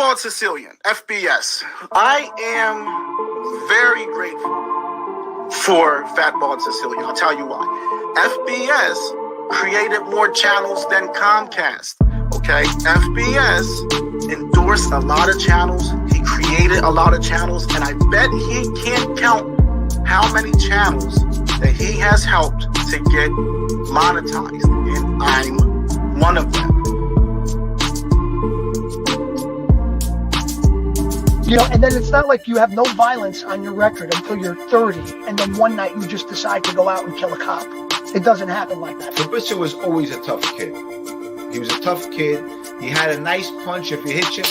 Bald-Sicilian, FBS. I am very grateful for Fat Bald-Sicilian. I'll tell you why. FBS created more channels than Comcast. Okay, FBS endorsed a lot of channels. He created a lot of channels, and I bet he can't count how many channels that he has helped to get monetized, and I'm one of them. You know, and then it's not like you have no violence on your record until you're 30, and then one night you just decide to go out and kill a cop. It doesn't happen like that. Fabrizio was always a tough kid. He was a tough kid. He had a nice punch. If you hit him,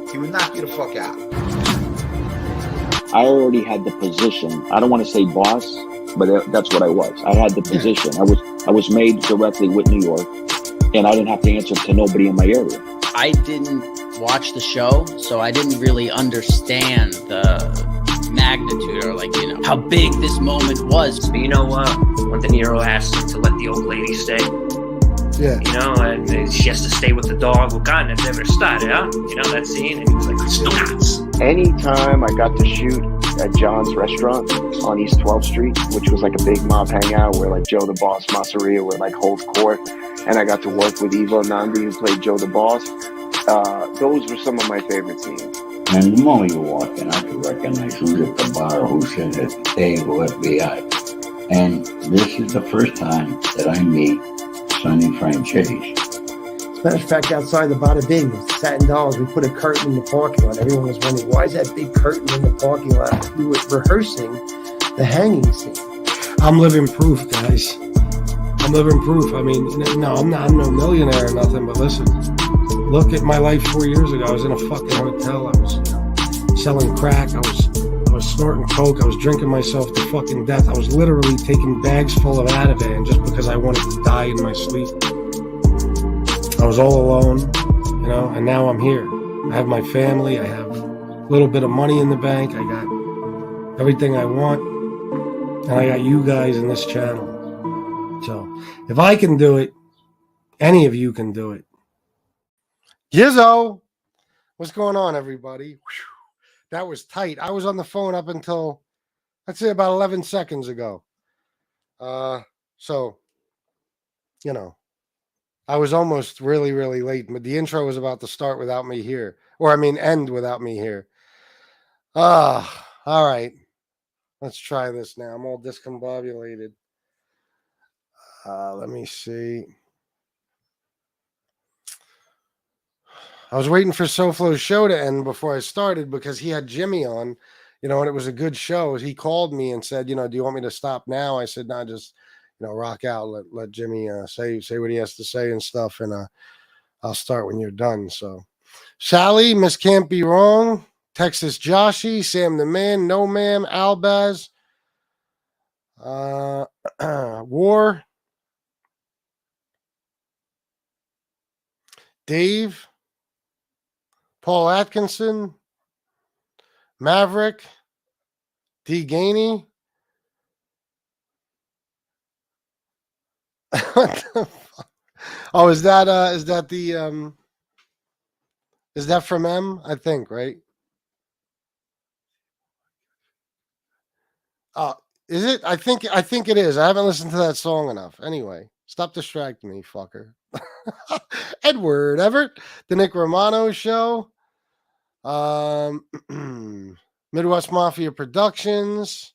he would knock you the fuck out. I already had the position. I don't want to say boss, but that's what I was. I had the position. I was made directly with New York, and I didn't have to answer to nobody in my area. I didn't watch the show, so I didn't really understand the magnitude or, like, you know, how big this moment was. But you know what? When De Niro asked him to let the old lady stay, you know, and she has to stay with the dog. Well, God, that's never started, huh? You know, that scene? And he was like, "Snoots." Anytime I got to shoot at John's restaurant on East 12th Street, which was like a big mob hangout where like Joe the Boss Masseria would like hold court, and I got to work with Ivo Nandi, who played Joe the Boss. Those were some of my favorite scenes. And the moment you walk in, I could recognize who's at the bar, who's at the table, FBI. And this is the first time that I meet Sonny Franchitti. As a matter of fact, outside the Bada Bing, Satin Dolls, we put a curtain in the parking lot. Everyone was wondering, why is that big curtain in the parking lot? We were rehearsing the hanging scene. I'm living proof, guys. I'm living proof. I mean, no, I'm no millionaire or nothing, but listen, look at my life 4 years ago. I was in a fucking hotel. I was, you know, selling crack. I was snorting coke. I was drinking myself to fucking death. I was literally taking bags full of Ativan just because I wanted to die in my sleep. I was all alone, you know, and now I'm here. I have my family. I have a little bit of money in the bank. I got everything I want. And I got you guys in this channel. So if I can do it, any of you can do it. Gizzo, what's going on, everybody? Whew. That was tight. I was on the phone up until, I'd say, about 11 seconds ago. So, you know, I was almost really, really late. But the intro was about to start without me here. Or, I mean, end without me here. All right. Let's try this now. I'm all discombobulated. Let me see. I was waiting for SoFlo's show to end before I started because he had Jimmy on, you know, and it was a good show. He called me and said, you know, do you want me to stop now? I said, no, just, you know, rock out. Let Jimmy say what he has to say and stuff. And I'll start when you're done. So Sally, Miss Can't Be Wrong, Texas Joshy, Sam the Man, No Ma'am, Albaz, War, Dave, Paul Atkinson, Maverick, D. Gainey. What the fuck? Oh, is that from M? I think, right? Is it? I think it is. I haven't listened to that song enough. Anyway, stop distracting me, fucker. Edward Everett, the Nick Romano Show, Midwest Mafia Productions,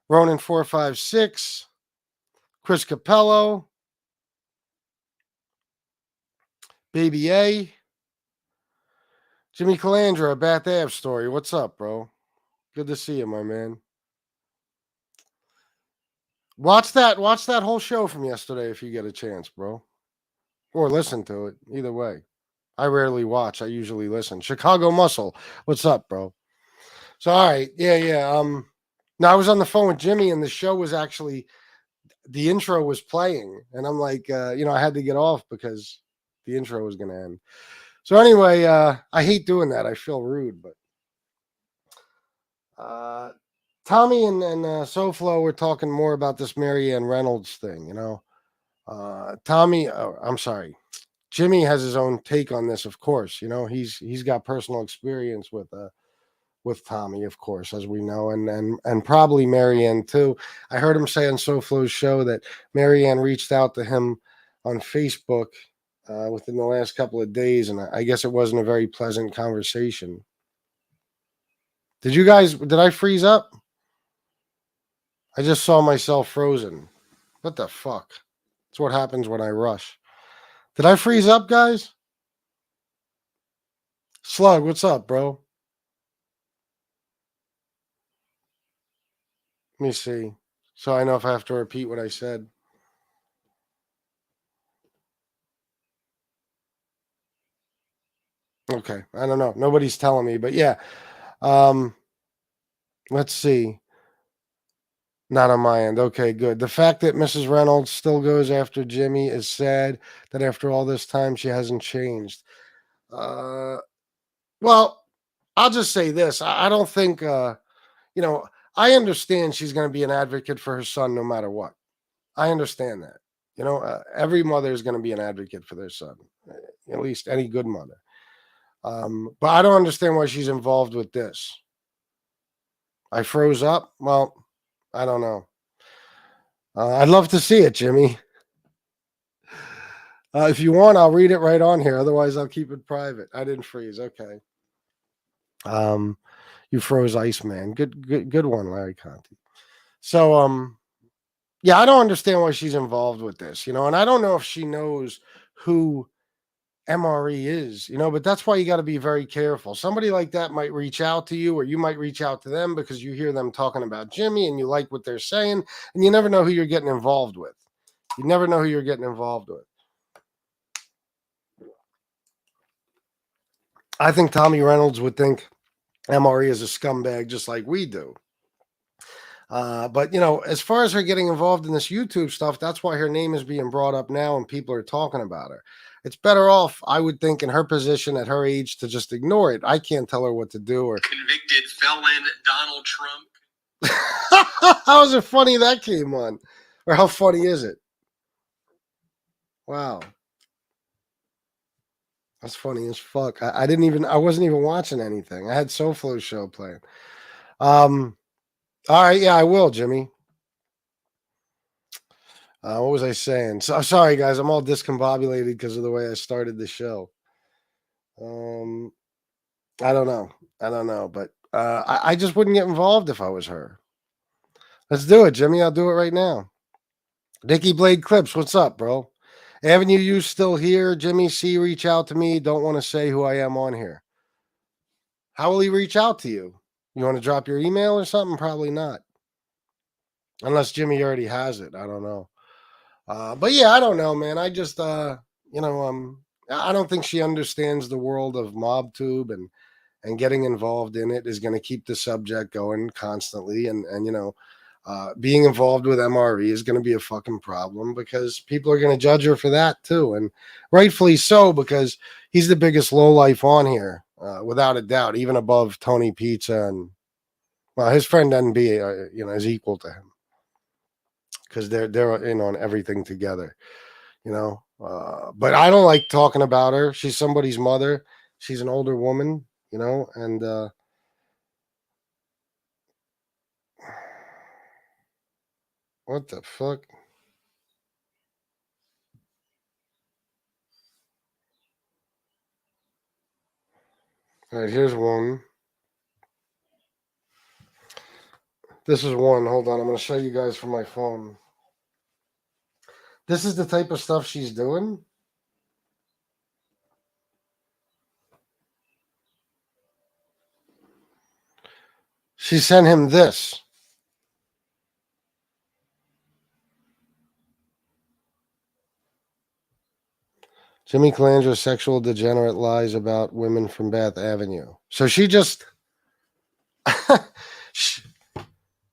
Ronin 456, Chris Capello, Baby A, Jimmy Calandra, a Bath Ave story. What's up, bro? Good to see you, my man. Watch that whole show from yesterday if you get a chance, bro. Or listen to it. Either way. I rarely watch. I usually listen. Chicago Muscle. What's up, bro? So, all right. Yeah. Now, I was on the phone with Jimmy, and the show was actually, the intro was playing. And I'm like, you know, I had to get off because the intro was going to end. So, anyway, I hate doing that. I feel rude. But Tommy and SoFlo were talking more about this Marianne Reynolds thing, you know. Tommy, I'm sorry. Jimmy has his own take on this, of course. You know, he's got personal experience with Tommy, of course, as we know, and probably Marianne too. I heard him say on SoFlo's show that Marianne reached out to him on Facebook within the last couple of days, and I guess it wasn't a very pleasant conversation. Did I freeze up? I just saw myself frozen. What the fuck? That's what happens when I rush. Did I freeze up, guys? Slug, what's up, bro? Let me see. So I know if I have to repeat what I said. Okay. I don't know. Nobody's telling me, but yeah. Let's see. Not on my end. Okay, good. The fact that Mrs. Reynolds still goes after Jimmy is sad that after all this time she hasn't changed. Well, I'll just say this. I don't think, I understand she's going to be an advocate for her son no matter what. I understand that. Every mother is going to be an advocate for their son, at least any good mother. But I don't understand why she's involved with this. I froze up. Well, I don't know. I'd love to see it, Jimmy. If you want, I'll read it right on here. Otherwise, I'll keep it private. I didn't freeze. Okay. You froze, Iceman. Good one, Larry Conti. So, yeah, I don't understand why she's involved with this, and I don't know if she knows who MRE is, but that's why you got to be very careful. Somebody like that might reach out to you, or you might reach out to them because you hear them talking about Jimmy and you like what they're saying, and you never know who you're getting involved with. You never know who you're getting involved with. I think Tommy Reynolds would think MRE is a scumbag just like we do. But, as far as her getting involved in this YouTube stuff, that's why her name is being brought up now and people are talking about her. It's better off, I would think, in her position at her age to just ignore it. I can't tell her what to do. Or convicted felon Donald Trump. How is it funny that came on? Or how funny is it? Wow. That's funny as fuck. I wasn't even watching anything. I had SoFlo's show playing. All right, yeah, I will, Jimmy. What was I saying? So sorry, guys. I'm all discombobulated because of the way I started the show. I don't know, but I just wouldn't get involved if I was her. Let's do it, Jimmy. I'll do it right now. Dickie Blade Clips, what's up, bro? Avenue U still here. Jimmy C, reach out to me. Don't want to say who I am on here. How will he reach out to you? You want to drop your email or something? Probably not. Unless Jimmy already has it. I don't know. But yeah, I don't know, man. I just, I don't think she understands the world of MobTube and getting involved in it is going to keep the subject going constantly. And being involved with MRE is going to be a fucking problem because people are going to judge her for that too. And rightfully so, because he's the biggest lowlife on here, without a doubt, even above Tony Pizza. And well, his friend NB, is equal to him. Because they're in on everything together, But I don't like talking about her. She's somebody's mother. She's an older woman, and what the fuck? All right, here's one. This is one. Hold on. I'm going to show you guys from my phone. This is the type of stuff she's doing. She sent him this. Jimmy Calandra, sexual degenerate, lies about women from Bath Avenue. So she just...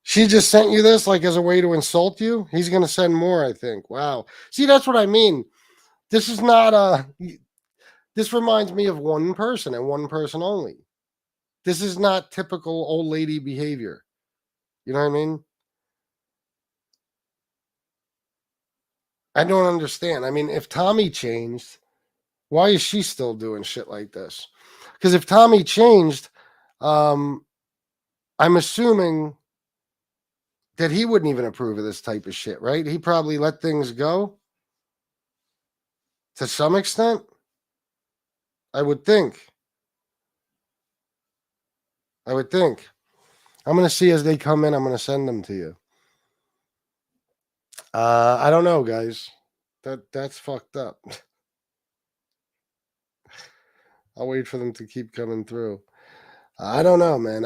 She just sent you this like as a way to insult you? He's going to send more, I think. Wow. See, that's what I mean. This is not this reminds me of one person and one person only. This is not typical old lady behavior. You know what I mean? I don't understand. I mean, if Tommy changed, Why is she still doing shit like this? Because if Tommy changed, I'm assuming that he wouldn't even approve of this type of shit, right? He probably let things go to some extent. I would think. I'm going to see as they come in. I'm going to send them to you. I don't know, guys. That's fucked up. I'll wait for them to keep coming through. I don't know, man.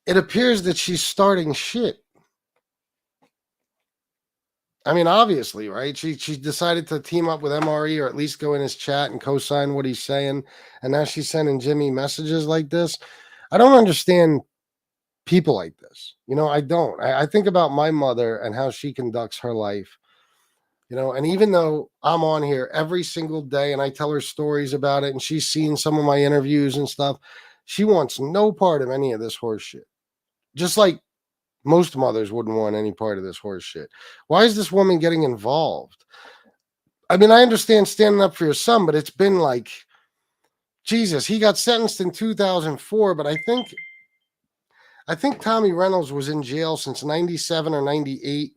It appears that she's starting shit. I mean, obviously, right? She decided to team up with MRE or at least go in his chat and co-sign what he's saying. And now she's sending Jimmy messages like this. I don't understand people like this. I don't. I think about my mother and how she conducts her life. And even though I'm on here every single day and I tell her stories about it and she's seen some of my interviews and stuff, she wants no part of any of this horse shit. Just like most mothers wouldn't want any part of this horse shit. Why is this woman getting involved? I mean, I understand standing up for your son, but it's been like, Jesus, he got sentenced in 2004, but I think Tommy Reynolds was in jail since 97 or 98.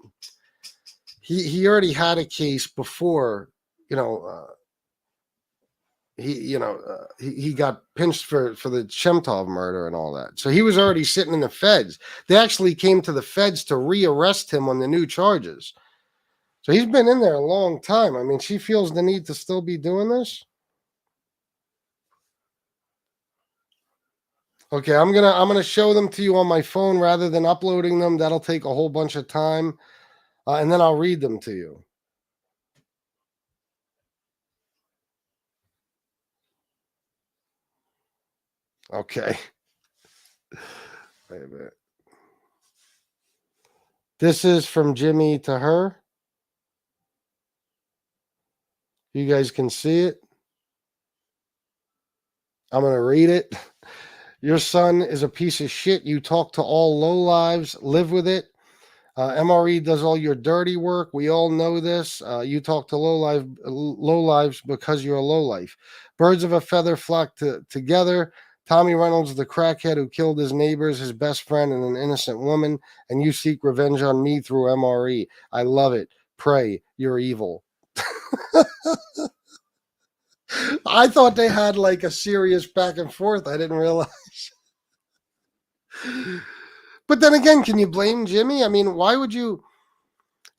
He already had a case before, he got pinched for the Shemtov murder and all that. So he was already sitting in the feds. They actually came to the feds to rearrest him on the new charges. So he's been in there a long time. I mean, she feels the need to still be doing this. Okay, I'm gonna show them to you on my phone rather than uploading them. That'll take a whole bunch of time. And then I'll read them to you. Okay. Wait a minute. This is from Jimmy to her. You guys can see it. I'm going to read it. Your son is a piece of shit. You talk to all lowlives. Live with it. MRE does all your dirty work. We all know this. You talk to lowlives because you're a lowlife. Birds of a feather flock together. Tommy Reynolds, the crackhead who killed his neighbors, his best friend, and an innocent woman, and you seek revenge on me through MRE. I love it. Pray. You're evil. I thought they had like a serious back and forth. I didn't realize. But then again, can you blame Jimmy? I mean, why would you?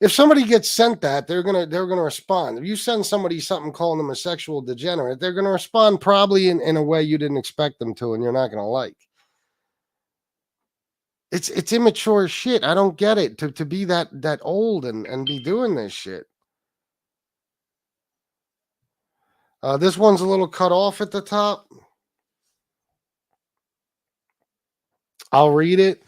If somebody gets sent that, they're gonna respond. If you send somebody something calling them a sexual degenerate, they're gonna respond probably in a way you didn't expect them to, and you're not gonna like. It's immature shit. I don't get it. To be that old and be doing this shit. This one's a little cut off at the top. I'll read it.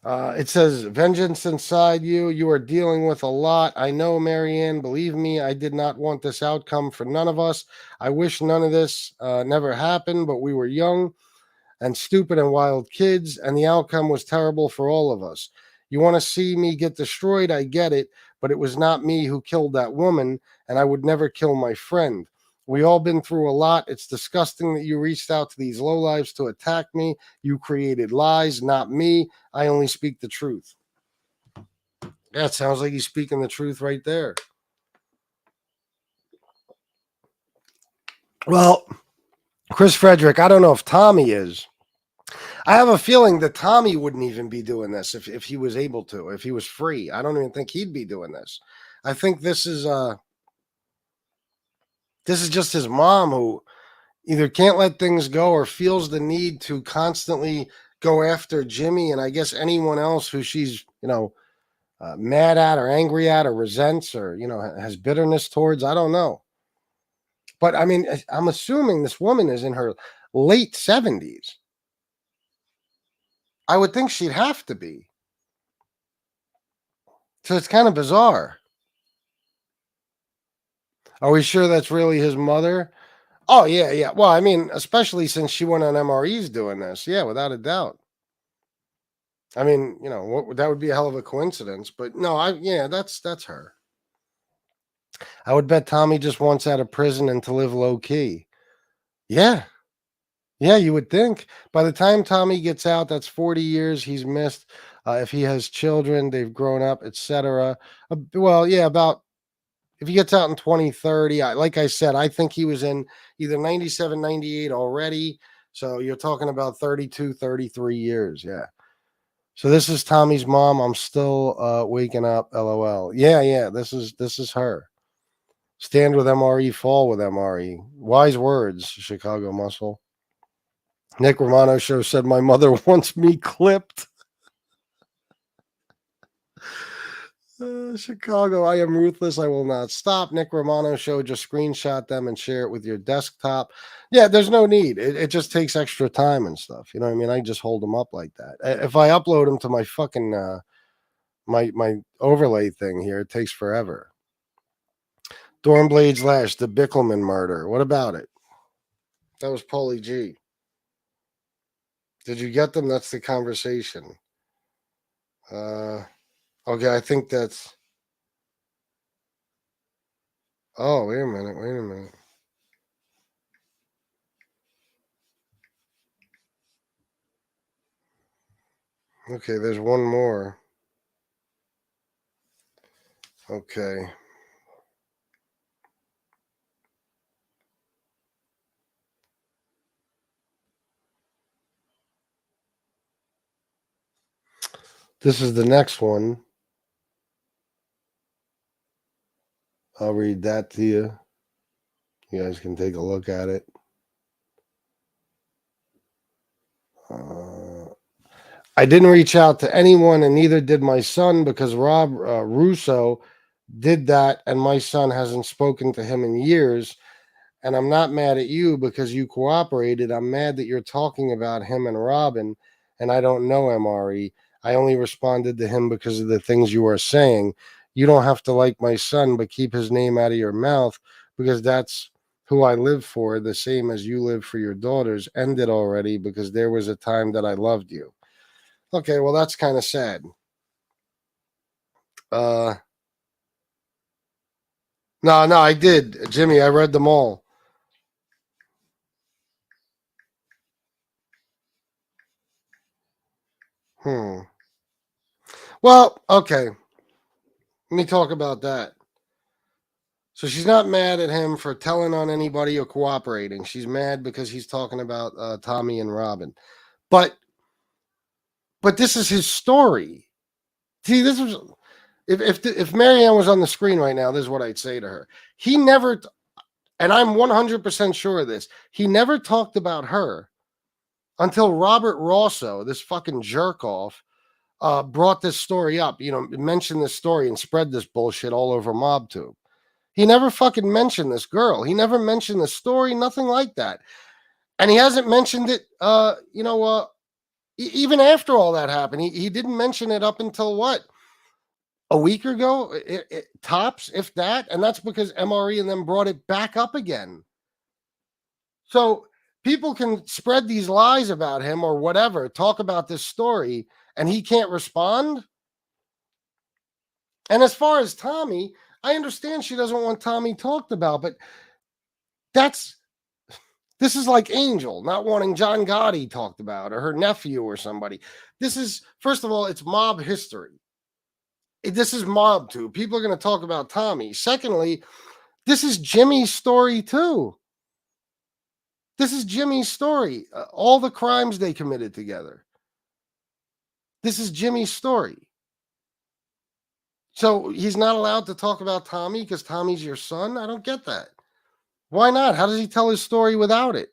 It says, vengeance inside you. You are dealing with a lot. I know, Marianne. Believe me, I did not want this outcome for none of us. I wish none of this never happened, but we were young and stupid and wild kids, and the outcome was terrible for all of us. You want to see me get destroyed? I get it, but it was not me who killed that woman, and I would never kill my friend. We all been through a lot. It's disgusting that you reached out to these lowlives to attack me. You created lies, not me. I only speak the truth. Yeah, it sounds like he's speaking the truth right there. Well, Chris Frederick, I don't know if Tommy is. I have a feeling that Tommy wouldn't even be doing this if he was able to, if he was free. I don't even think he'd be doing this. I think this is just his mom who either can't let things go or feels the need to constantly go after Jimmy and I guess anyone else who she's, mad at or angry at or resents or, has bitterness towards. I don't know. But I mean, I'm assuming this woman is in her late 70s. I would think she'd have to be. So it's kind of bizarre. Are we sure that's really his mother? Oh, yeah. Well, I mean, especially since she went on MREs doing this. Yeah, without a doubt. I mean, that would be a hell of a coincidence. But no, that's her. I would bet Tommy just wants out of prison and to live low key. Yeah. Yeah, you would think. By the time Tommy gets out, that's 40 years he's missed. If he has children, they've grown up, etc. Well, yeah, about if he gets out in 2030, like I said, I think he was in either 97, 98 already. So you're talking about 32, 33 years. Yeah. So this is Tommy's mom. I'm still waking up. LOL. Yeah. This is her. Stand with MRE, fall with MRE. Wise words, Chicago Muscle. Nick Romano Show said my mother wants me clipped. Chicago, I am ruthless. I will not stop. Nick Romano Show, just screenshot them and share it with your desktop. Yeah, there's no need. It just takes extra time and stuff. You know what I mean? I just hold them up like that. If I upload them to my fucking my overlay thing here, it takes forever. Dornblades Lash, the Bickelman murder. What about it? That was Paulie G. Did you get them? That's the conversation. Okay, I think that's. Oh, wait a minute. Okay, there's one more. Okay. This is the next one. I'll read that to you. You guys can take a look at it. I didn't reach out to anyone, and neither did my son, because Rob Russo did that, and my son hasn't spoken to him in years. And I'm not mad at you because you cooperated. I'm mad that you're talking about him and Robin, and I don't know MRE. I only responded to him because of the things you are saying. You don't have to like my son, but keep his name out of your mouth, because that's who I live for, the same as you live for your daughters. End it already, because there was a time that I loved you. Okay, well, that's kind of sad. No, I did. Jimmy, I read them all. Well, okay. Let me talk about that. So she's not mad at him for telling on anybody or cooperating. She's mad because he's talking about Tommy and Robin. But this is his story. See, this was if Marianne was on the screen right now, this is what I'd say to her. He never, and I'm 100% sure of this, he never talked about her until Robert Rosso, this fucking jerk off, brought this story up, mentioned this story and spread this bullshit all over MobTube. He never fucking mentioned this girl. He never mentioned the story, nothing like that. And he hasn't mentioned it, even after all that happened. He didn't mention it up until what? A week ago? Tops, if that. And that's because MRE and them brought it back up again. So people can spread these lies about him or whatever, talk about this story, and he can't respond. And as far as Tommy, I understand she doesn't want Tommy talked about, but this is like Angel not wanting John Gotti talked about or her nephew or somebody. This is, first of all, it's mob history. This is mob too. People are going to talk about Tommy. Secondly, this is Jimmy's story too. This is Jimmy's story. All the crimes they committed together. This is Jimmy's story. So he's not allowed to talk about Tommy because Tommy's your son? I don't get that. Why not? How does he tell his story without it?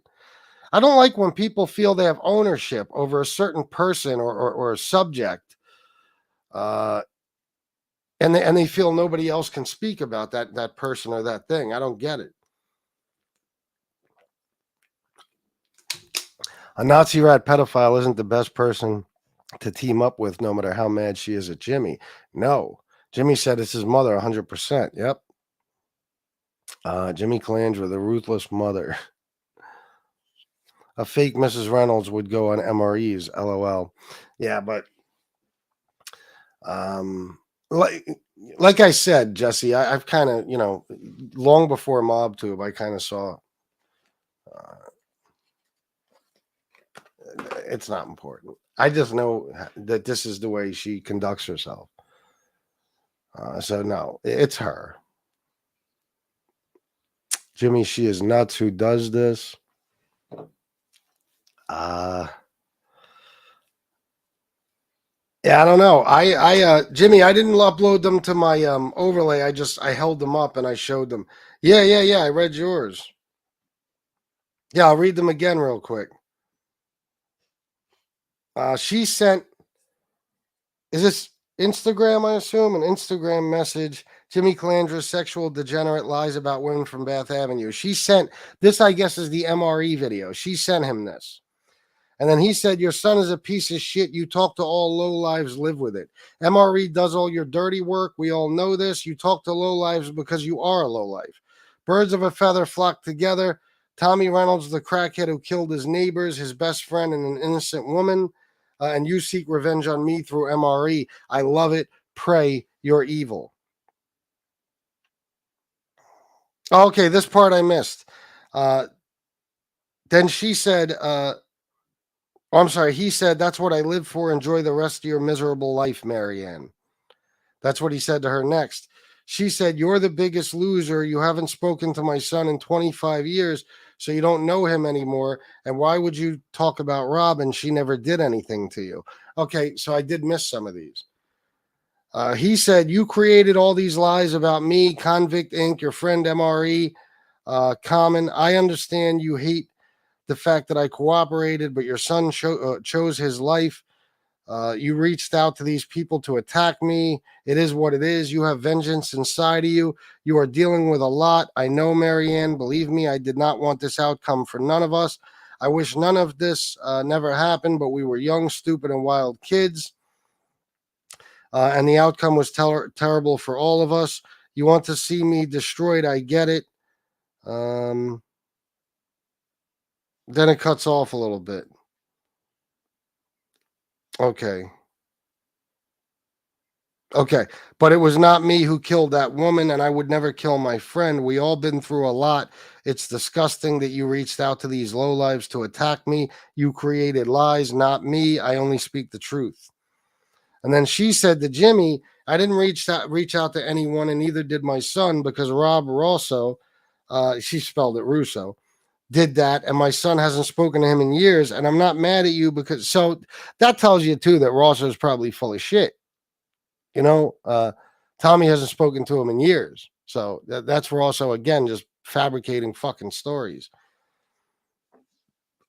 I don't like when people feel they have ownership over a certain person or a subject, and they feel nobody else can speak about that person or that thing. I don't get it. A Nazi rat pedophile isn't the best person to team up with, no matter how mad she is at Jimmy. No. Jimmy said it's his mother, 100%. Yep. Jimmy Calandra, the ruthless mother. A fake Mrs. Reynolds would go on MREs, LOL. Yeah, but like I said, Jesse, I've kind of, long before MobTube, I kind of saw it's not important. I just know that this is the way she conducts herself. So no, it's her. Jimmy, she is nuts. Who does this? Yeah, I don't know. Jimmy, I didn't upload them to my overlay. I held them up and I showed them. Yeah. I read yours. Yeah, I'll read them again real quick. She sent, is this Instagram, I assume? An Instagram message. Jimmy Calandra, sexual degenerate, lies about women from Bath Avenue. She sent, this I guess is the MRE video. She sent him this. And then he said, your son is a piece of shit. You talk to all lowlives, live with it. MRE does all your dirty work. We all know this. You talk to lowlives because you are a lowlife. Birds of a feather flock together. Tommy Reynolds, the crackhead who killed his neighbors, his best friend, and an innocent woman. And you seek revenge on me through MRE. I love it. Pray you're evil. Okay, this part I missed. Then she said, I'm sorry. He said, that's what I live for. Enjoy the rest of your miserable life, Marianne. That's what he said to her next. She said, you're the biggest loser. You haven't spoken to my son in 25 years, so you don't know him anymore. And why would you talk about Robin? She never did anything to you. Okay, so I did miss some of these. He said, you created all these lies about me, Convict Inc., your friend MRE, Common. I understand you hate the fact that I cooperated, but your son chose his life. You reached out to these people to attack me. It is what it is. You have vengeance inside of you. You are dealing with a lot. I know, Marianne. Believe me, I did not want this outcome for none of us. I wish none of this never happened, but we were young, stupid, and wild kids. And the outcome was terrible for all of us. You want to see me destroyed. I get it. Then it cuts off a little bit. Okay. But it was not me who killed that woman, and I would never kill my friend. We all been through a lot. It's disgusting that you reached out to these lowlives to attack me. You created lies, not me. I only speak the truth. And then she said to Jimmy, I didn't reach out to anyone, and neither did my son, because Rob Rosso, she spelled it Russo, did that, and my son hasn't spoken to him in years, and I'm not mad at you because, so that tells you too that Rosso is probably full of shit. Tommy hasn't spoken to him in years. So that's Rosso, again, just fabricating fucking stories.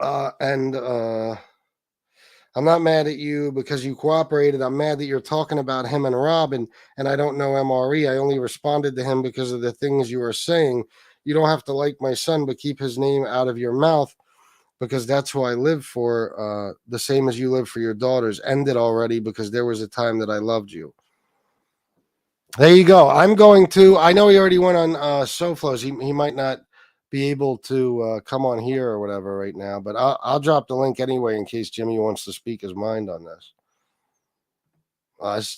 And I'm not mad at you because you cooperated. I'm mad that you're talking about him and Robin, and I don't know MRE. I only responded to him because of the things you were saying. You don't have to like my son, but keep his name out of your mouth because that's who I live for, the same as you live for your daughters. End it already because there was a time that I loved you. There you go. I know he already went on SoFlows. He might not be able to come on here or whatever right now, but I'll drop the link anyway in case Jimmy wants to speak his mind on this.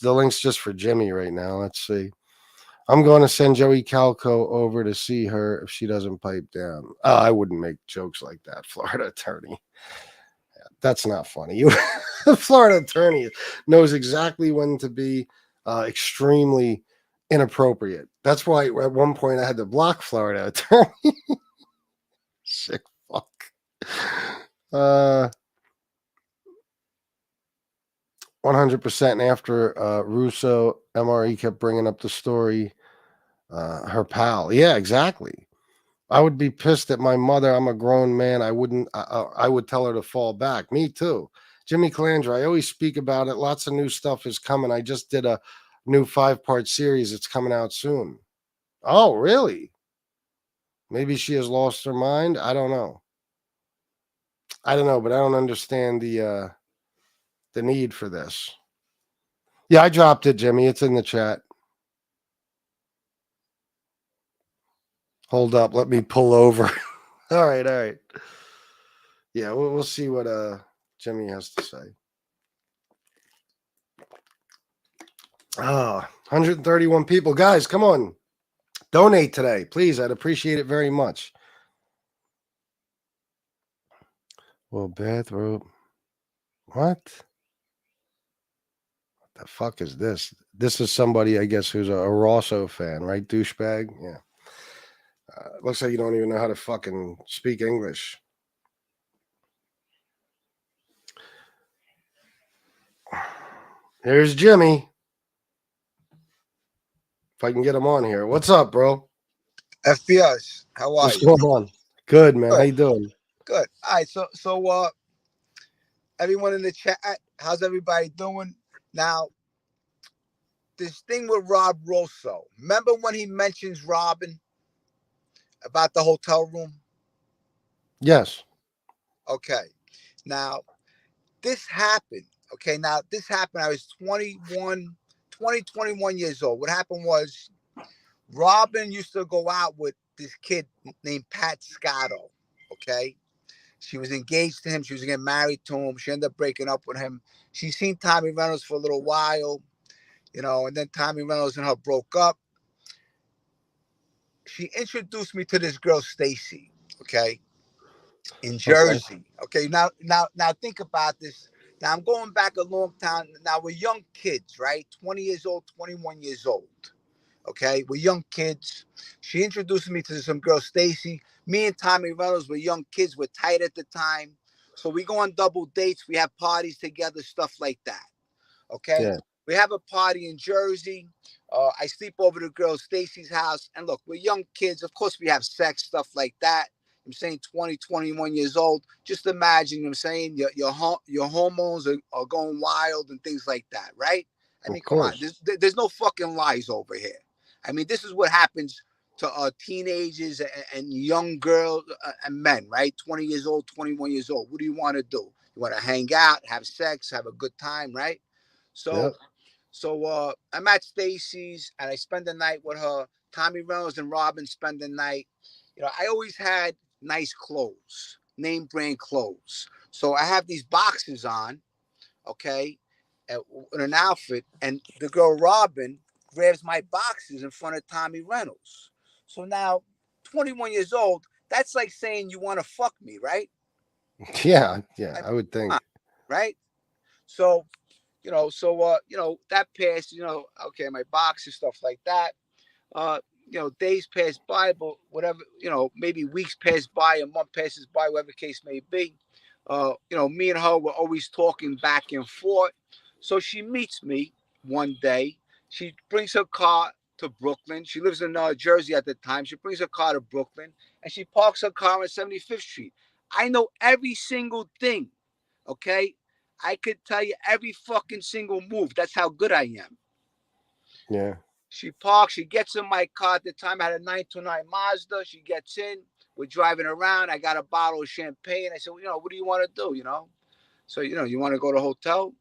The link's just for Jimmy right now. Let's see. I'm going to send Joey Calco over to see her if she doesn't pipe down. I wouldn't make jokes like that, Florida attorney. That's not funny. The Florida attorney knows exactly when to be extremely inappropriate. That's why at one point I had to block Florida attorney. Sick fuck. 100%. After Russo, MRE kept bringing up the story. Her pal. Yeah, exactly. I would be pissed at my mother. I'm a grown man. I would tell her to fall back. Me too. Jimmy Calandra, I always speak about it. Lots of new stuff is coming. I just did a new 5-part series. It's coming out soon. Oh, really? Maybe she has lost her mind. I don't know, but I don't understand the need for this. Yeah, I dropped it, Jimmy. It's in the chat. Hold up. Let me pull over. All right. Yeah, we'll see what Jimmy has to say. 131 people. Guys, come on. Donate today, please. I'd appreciate it very much. Well, bathrobe. What the fuck is this? This is somebody, I guess, who's a Rosso fan, right? Douchebag. Yeah. Looks like you don't even know how to fucking speak English. Here's Jimmy. If I can get him on here. What's up, bro? FBS, how are What's you? going on? Good, man. Good. How you doing? Good. All right. So everyone in the chat, how's everybody doing? Now, this thing with Rob Rosso. Remember when he mentions Robin about the hotel room? Yes. Okay. Now, this happened. Okay. Now, this happened. I was 21 years old. What happened was Robin used to go out with this kid named Pat Scotto. Okay. She was engaged to him. She was getting married to him. She ended up breaking up with him. She seen Tommy Reynolds for a little while, and then Tommy Reynolds and her broke up. She introduced me to this girl, Stacy, okay, in Jersey. Okay, now think about this. Now I'm going back a long time. Now we're young kids, right? 20 years old, 21 years old. Okay, we're young kids. She introduced me to some girl, Stacy. Me and Tommy Reynolds were young kids. We're tight at the time. So we go on double dates. We have parties together, stuff like that. Okay. Yeah. We have a party in Jersey. I sleep over to girl Stacy's house. And look, we're young kids. Of course, we have sex, stuff like that. I'm saying 20, 21 years old. Just imagine, I'm saying your hormones are going wild and things like that, right? I mean, come on. There's no fucking lies over here. I mean, this is what happens to teenagers and young girls and men, right? 20 years old, 21 years old. What do you want to do? You want to hang out, have sex, have a good time, right? So I'm at Stacy's and I spend the night with her. Tommy Reynolds and Robin spend the night. I always had nice clothes, name brand clothes. So I have these boxes on, okay, in an outfit, and the girl Robin grabs my boxes in front of Tommy Reynolds. So now, 21 years old, that's like saying you want to fuck me, right? Yeah, I would think. Right? So, that passed, okay, my boxes, stuff like that. Days pass by, but whatever, maybe weeks pass by, a month passes by, whatever case may be. Me and her were always talking back and forth. So she meets me one day. She brings her car to Brooklyn. She lives in Jersey at the time. She brings her car to Brooklyn and she parks her car on 75th Street. I know every single thing. Okay. I could tell you every fucking single move. That's how good I am. Yeah. She parks. She gets in my car. At the time, I had a 929 Mazda. She gets in. We're driving around. I got a bottle of champagne. I said, what do you want to do, So, you want to go to a hotel?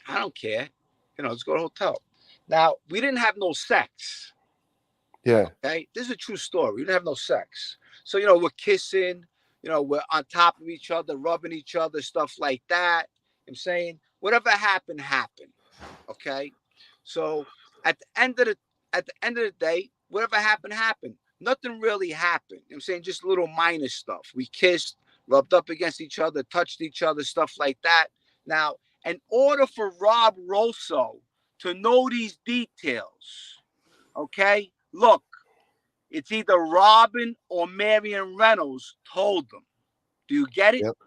I don't care. Let's go to a hotel. Now, we didn't have no sex. Yeah. Okay? This is a true story. We didn't have no sex. So, we're kissing. We're on top of each other, rubbing each other, stuff like that. I'm saying whatever happened, happened. Okay? So at the end of the day, whatever happened, happened. Nothing really happened. I'm saying just little minor stuff. We kissed, rubbed up against each other, touched each other, stuff like that. Now, in order for Rob Rosso to know these details, okay, look, it's either Robin or Marion Reynolds told them. Do you get it? Yep.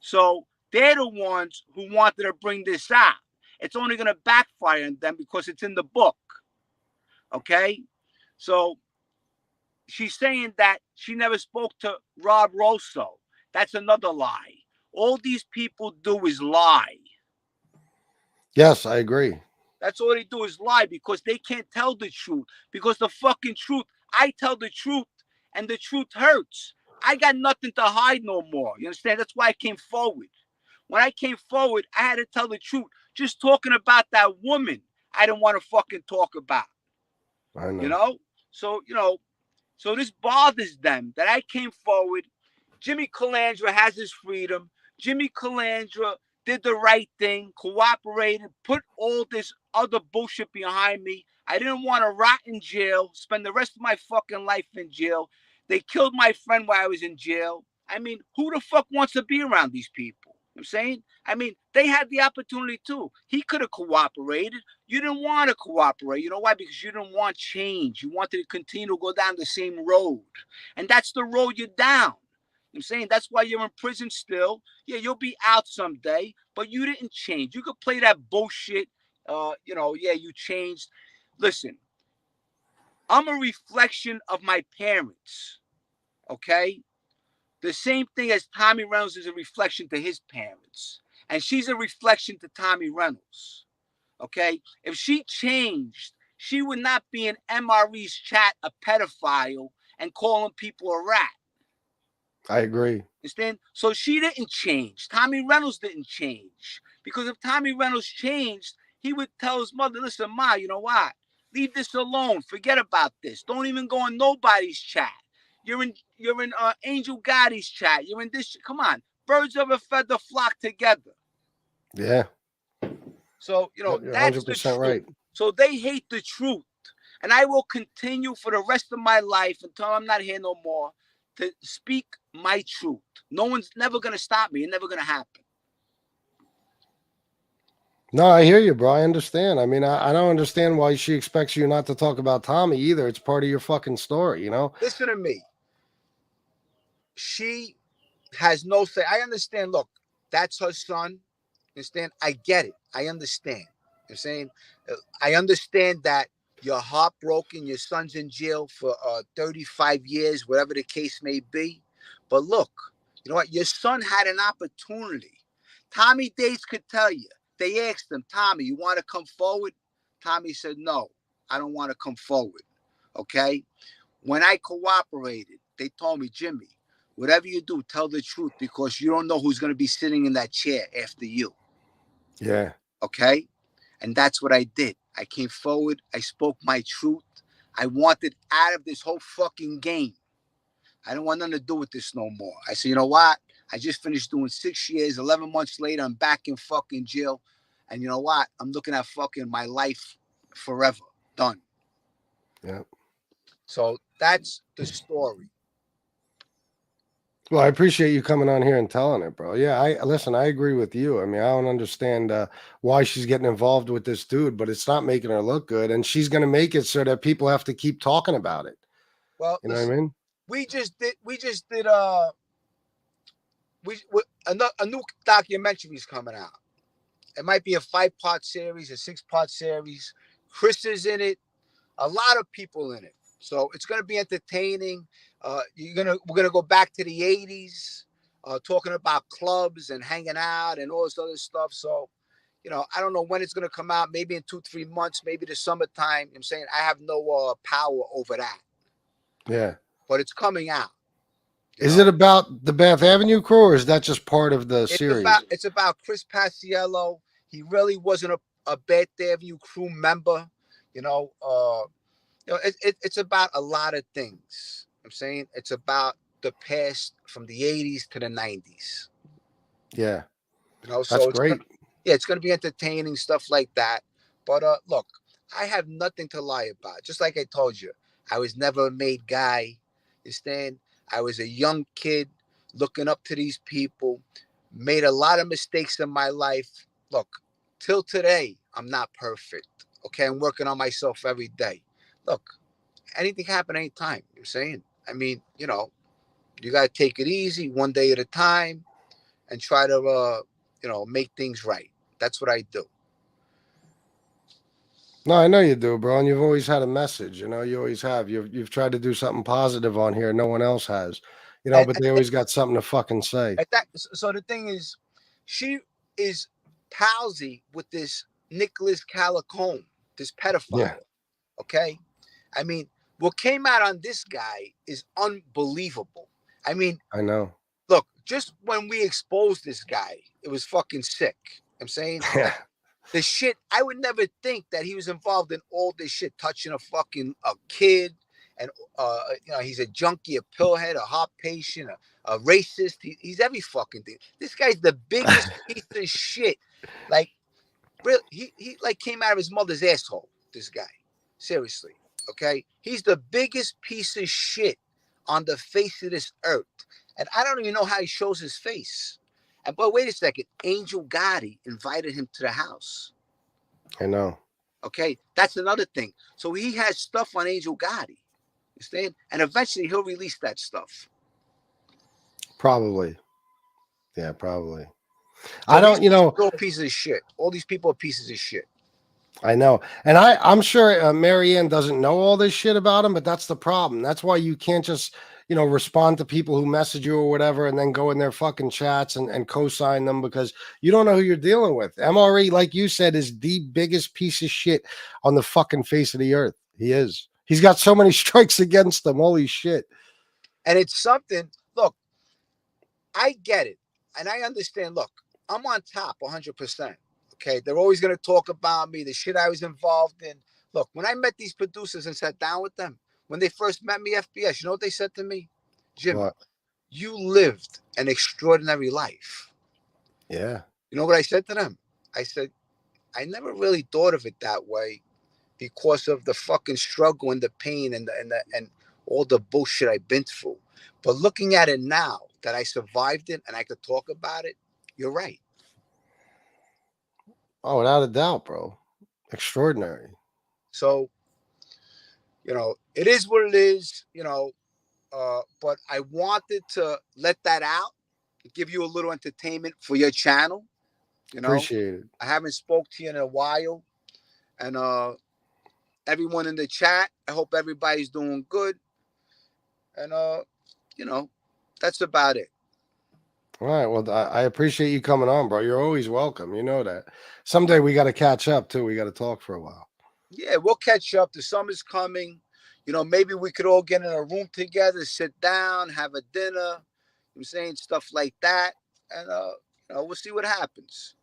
So they're the ones who wanted to bring this out. It's only going to backfire on them because it's in the book. Okay? So she's saying that she never spoke to Rob Rosso. That's another lie. All these people do is lie. Yes, I agree. That's all they do is lie because they can't tell the truth. Because the fucking truth, I tell the truth and the truth hurts. I got nothing to hide no more. You understand? That's why I came forward. When I came forward, I had to tell the truth. Just talking about that woman, I didn't want to fucking talk about. I know. So this bothers them that I came forward. Jimmy Calandra has his freedom. Jimmy Calandra did the right thing, cooperated, put all this other bullshit behind me. I didn't want to rot in jail, spend the rest of my fucking life in jail. They killed my friend while I was in jail. I mean, who the fuck wants to be around these people? You know what I'm saying? I mean, they had the opportunity too. He could have cooperated. You didn't want to cooperate. You know why? Because you didn't want change. You wanted to continue to go down the same road. And that's the road you're down. You know what I'm saying? That's why you're in prison still. Yeah, you'll be out someday, but you didn't change. You could play that bullshit. Yeah, you changed. Listen, I'm a reflection of my parents. Okay? The same thing as Tommy Reynolds is a reflection to his parents. And she's a reflection to Tommy Reynolds. Okay? If she changed, she would not be in MRE's chat a pedophile and calling people a rat. I agree. Understand? So she didn't change. Tommy Reynolds didn't change. Because if Tommy Reynolds changed, he would tell his mother, listen, Ma, you know what? Leave this alone. Forget about this. Don't even go in nobody's chat. You're in Angel Gotti's chat. You're in this. Come on. Birds of a feather flock together. Yeah. So, You're that's 100% the truth. right. So they hate the truth. And I will continue for the rest of my life until I'm not here no more to speak my truth. No one's never going to stop me. It's never going to happen. No, I hear you, bro. I understand. I mean, I don't understand why she expects you not to talk about Tommy either. It's part of your fucking story, you know? Listen to me. She has no say. I understand. Look, that's her son. Understand? I get it. I understand. You're saying, I understand that you're heartbroken. Your son's in jail for 35 years, whatever the case may be. But look, you know what? Your son had an opportunity. Tommy Dates could tell you. They asked him, Tommy, you want to come forward? Tommy said, no, I don't want to come forward. Okay? When I cooperated, they told me, Jimmy, whatever you do, tell the truth because you don't know who's going to be sitting in that chair after you. Yeah. Okay? And that's what I did. I came forward. I spoke my truth. I wanted out of this whole fucking game. I don't want nothing to do with this no more. I said, you know what? I just finished doing 6 years. 11 months later, I'm back in fucking jail. And you know what? I'm looking at fucking my life forever. Done. Yeah. So that's the story. Well, I appreciate you coming on here and telling it, bro. Yeah, I agree with you. I mean, I don't understand why she's getting involved with this dude, but it's not making her look good. And she's going to make it so that people have to keep talking about it. Well, you know what I mean? We just did a new documentary is coming out. It might be a 5-part series, a 6-part series. Chris is in it. A lot of people in it. So it's going to be entertaining. We're gonna go back to the 80s, talking about clubs and hanging out and all this other stuff. So, I don't know when it's gonna come out. Maybe in 2-3 months. Maybe the summertime. I'm saying I have no power over that. Yeah. But it's coming out. Is it about the Bath Avenue crew, or is that just part of the series? It's about Chris Paciello. He really wasn't a Bath Avenue crew member. It's about a lot of things. I'm saying it's about the past from the 80s to the 90s. Yeah. So that's great. It's going to be entertaining, stuff like that. But look, I have nothing to lie about. Just like I told you, I was never a made guy. You understand? I was a young kid looking up to these people, made a lot of mistakes in my life. Look, till today, I'm not perfect. Okay, I'm working on myself every day. Look, anything can happen anytime. You're saying? I mean, you got to take it easy, one day at a time, and try to, make things right. That's what I do. No, I know you do, bro. And you've always had a message, you always have. You've tried to do something positive on here. No one else has, but they always got something to fucking say. So the thing is, she is palsy with this Nicholas Calicone, this pedophile. Yeah. Okay? I mean, what came out on this guy is unbelievable. I mean, I know. Look, just when we exposed this guy, it was fucking sick. I'm saying, yeah. The shit, I would never think that he was involved in all this shit, touching a kid and he's a junkie, a pillhead, a heart patient, a racist. He's every fucking thing. This guy's the biggest piece of shit. Like, really, he like came out of his mother's asshole. This guy, seriously, okay? He's the biggest piece of shit on the face of this earth, and I don't even know how he shows his face. And but wait a second, Angel Gotti invited him to the house. I know. Okay, that's another thing. So he has stuff on Angel Gotti, understand? And eventually he'll release that stuff. Probably. Yeah, probably. So I don't, all pieces of shit. All these people are pieces of shit. I know. And I'm sure Marianne doesn't know all this shit about him, but that's the problem. That's why you can't just, respond to people who message you or whatever and then go in their fucking chats and co-sign them, because you don't know who you're dealing with. MRE, like you said, is the biggest piece of shit on the fucking face of the earth. He is. He's got so many strikes against him. Holy shit. And it's something, look, I get it. And I understand, look, I'm on top 100%. Okay, they're always going to talk about me, the shit I was involved in. Look, when I met these producers and sat down with them, when they first met me, FBS, you know what they said to me? Jimmy, you lived an extraordinary life. Yeah. You know what I said to them? I said, I never really thought of it that way because of the fucking struggle and the pain and all the bullshit I've been through. But looking at it now that I survived it and I could talk about it, you're right. Oh, without a doubt, bro. Extraordinary. So, it is what it is, but I wanted to let that out, give you a little entertainment for your channel. Appreciate it. I haven't spoke to you in a while. And everyone in the chat, I hope everybody's doing good. And, that's about it. All right. Well, I appreciate you coming on, bro. You're always welcome. You know that. Someday we got to catch up, too. We got to talk for a while. Yeah, we'll catch up. The summer's coming. Maybe we could all get in a room together, sit down, have a dinner. I'm saying stuff like that. And, we'll see what happens.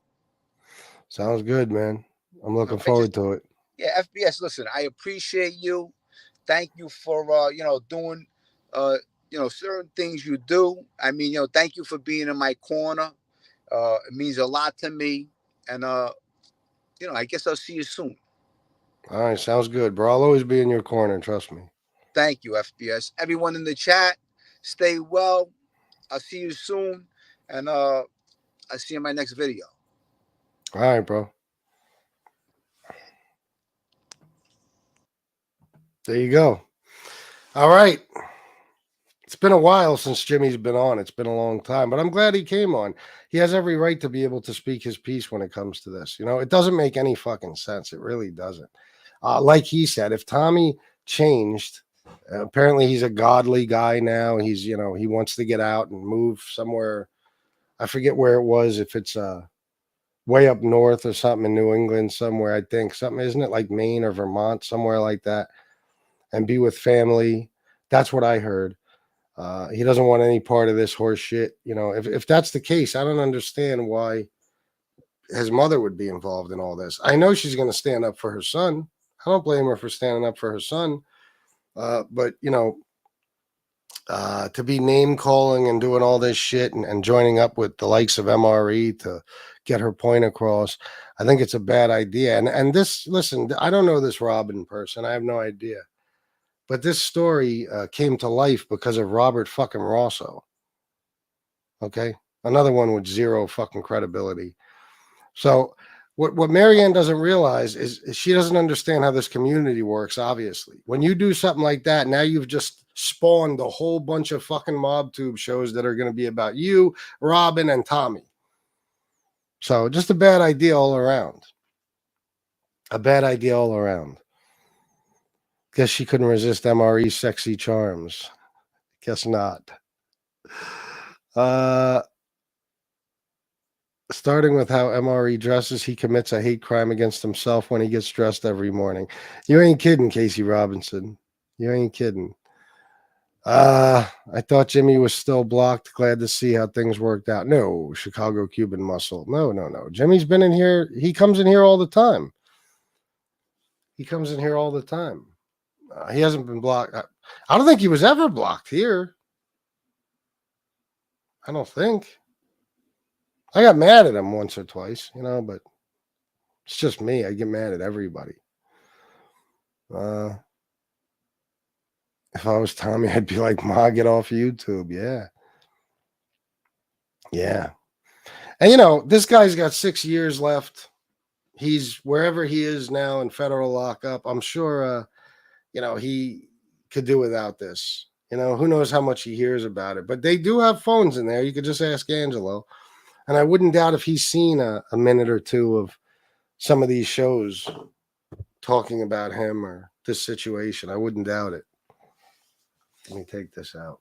Sounds good, man. I'm looking forward to it. Yeah, FBS, listen, I appreciate you. Thank you for, doing, certain things you do. I mean, thank you for being in my corner. It means a lot to me. And, I guess I'll see you soon. All right. Sounds good, bro. I'll always be in your corner. Trust me. Thank you, FBS. Everyone in the chat, stay well. I'll see you soon. And I'll see you in my next video. All right, bro. There you go. All right. It's been a while since Jimmy's been on. It's been a long time, but I'm glad he came on. He has every right to be able to speak his piece when it comes to this. It doesn't make any fucking sense. It really doesn't. Like he said, if Tommy changed, apparently he's a godly guy now. He's, he wants to get out and move somewhere. I forget where it was. If it's way up north or something in New England somewhere, I think something, isn't it like Maine or Vermont, somewhere like that, and be with family. That's what I heard. He doesn't want any part of this horse shit. If that's the case, I don't understand why his mother would be involved in all this. I know she's going to stand up for her son. I don't blame her for standing up for her son. But, to be name calling and doing all this shit and joining up with the likes of MRE to get her point across, I think it's a bad idea. And this, listen, I don't know this Robin person. I have no idea. But this story came to life because of Robert fucking Rosso. Okay? Another one with zero fucking credibility. So what Marianne doesn't realize is she doesn't understand how this community works, obviously. When you do something like that, now you've just spawned a whole bunch of fucking mob tube shows that are going to be about you, Robin, and Tommy. So just a bad idea all around. A bad idea all around. Guess she couldn't resist MRE's sexy charms. Guess not. Starting with how MRE dresses, he commits a hate crime against himself when he gets dressed every morning. You ain't kidding, Casey Robinson. You ain't kidding. I thought Jimmy was still blocked. Glad to see how things worked out. No, Chicago Cuban muscle. No. Jimmy's been in here. He comes in here all the time. He hasn't been blocked. I don't think he was ever blocked here. I don't think. I got mad at him once or twice, but it's just me. I get mad at everybody. If I was Tommy, I'd be like, Ma, get off YouTube. Yeah. Yeah. And, this guy's got 6 years left. He's wherever he is now in federal lockup. I'm sure, he could do without this. Who knows how much he hears about it. But they do have phones in there. You could just ask Angelo. And I wouldn't doubt if he's seen a minute or two of some of these shows talking about him or this situation. I wouldn't doubt it. Let me take this out.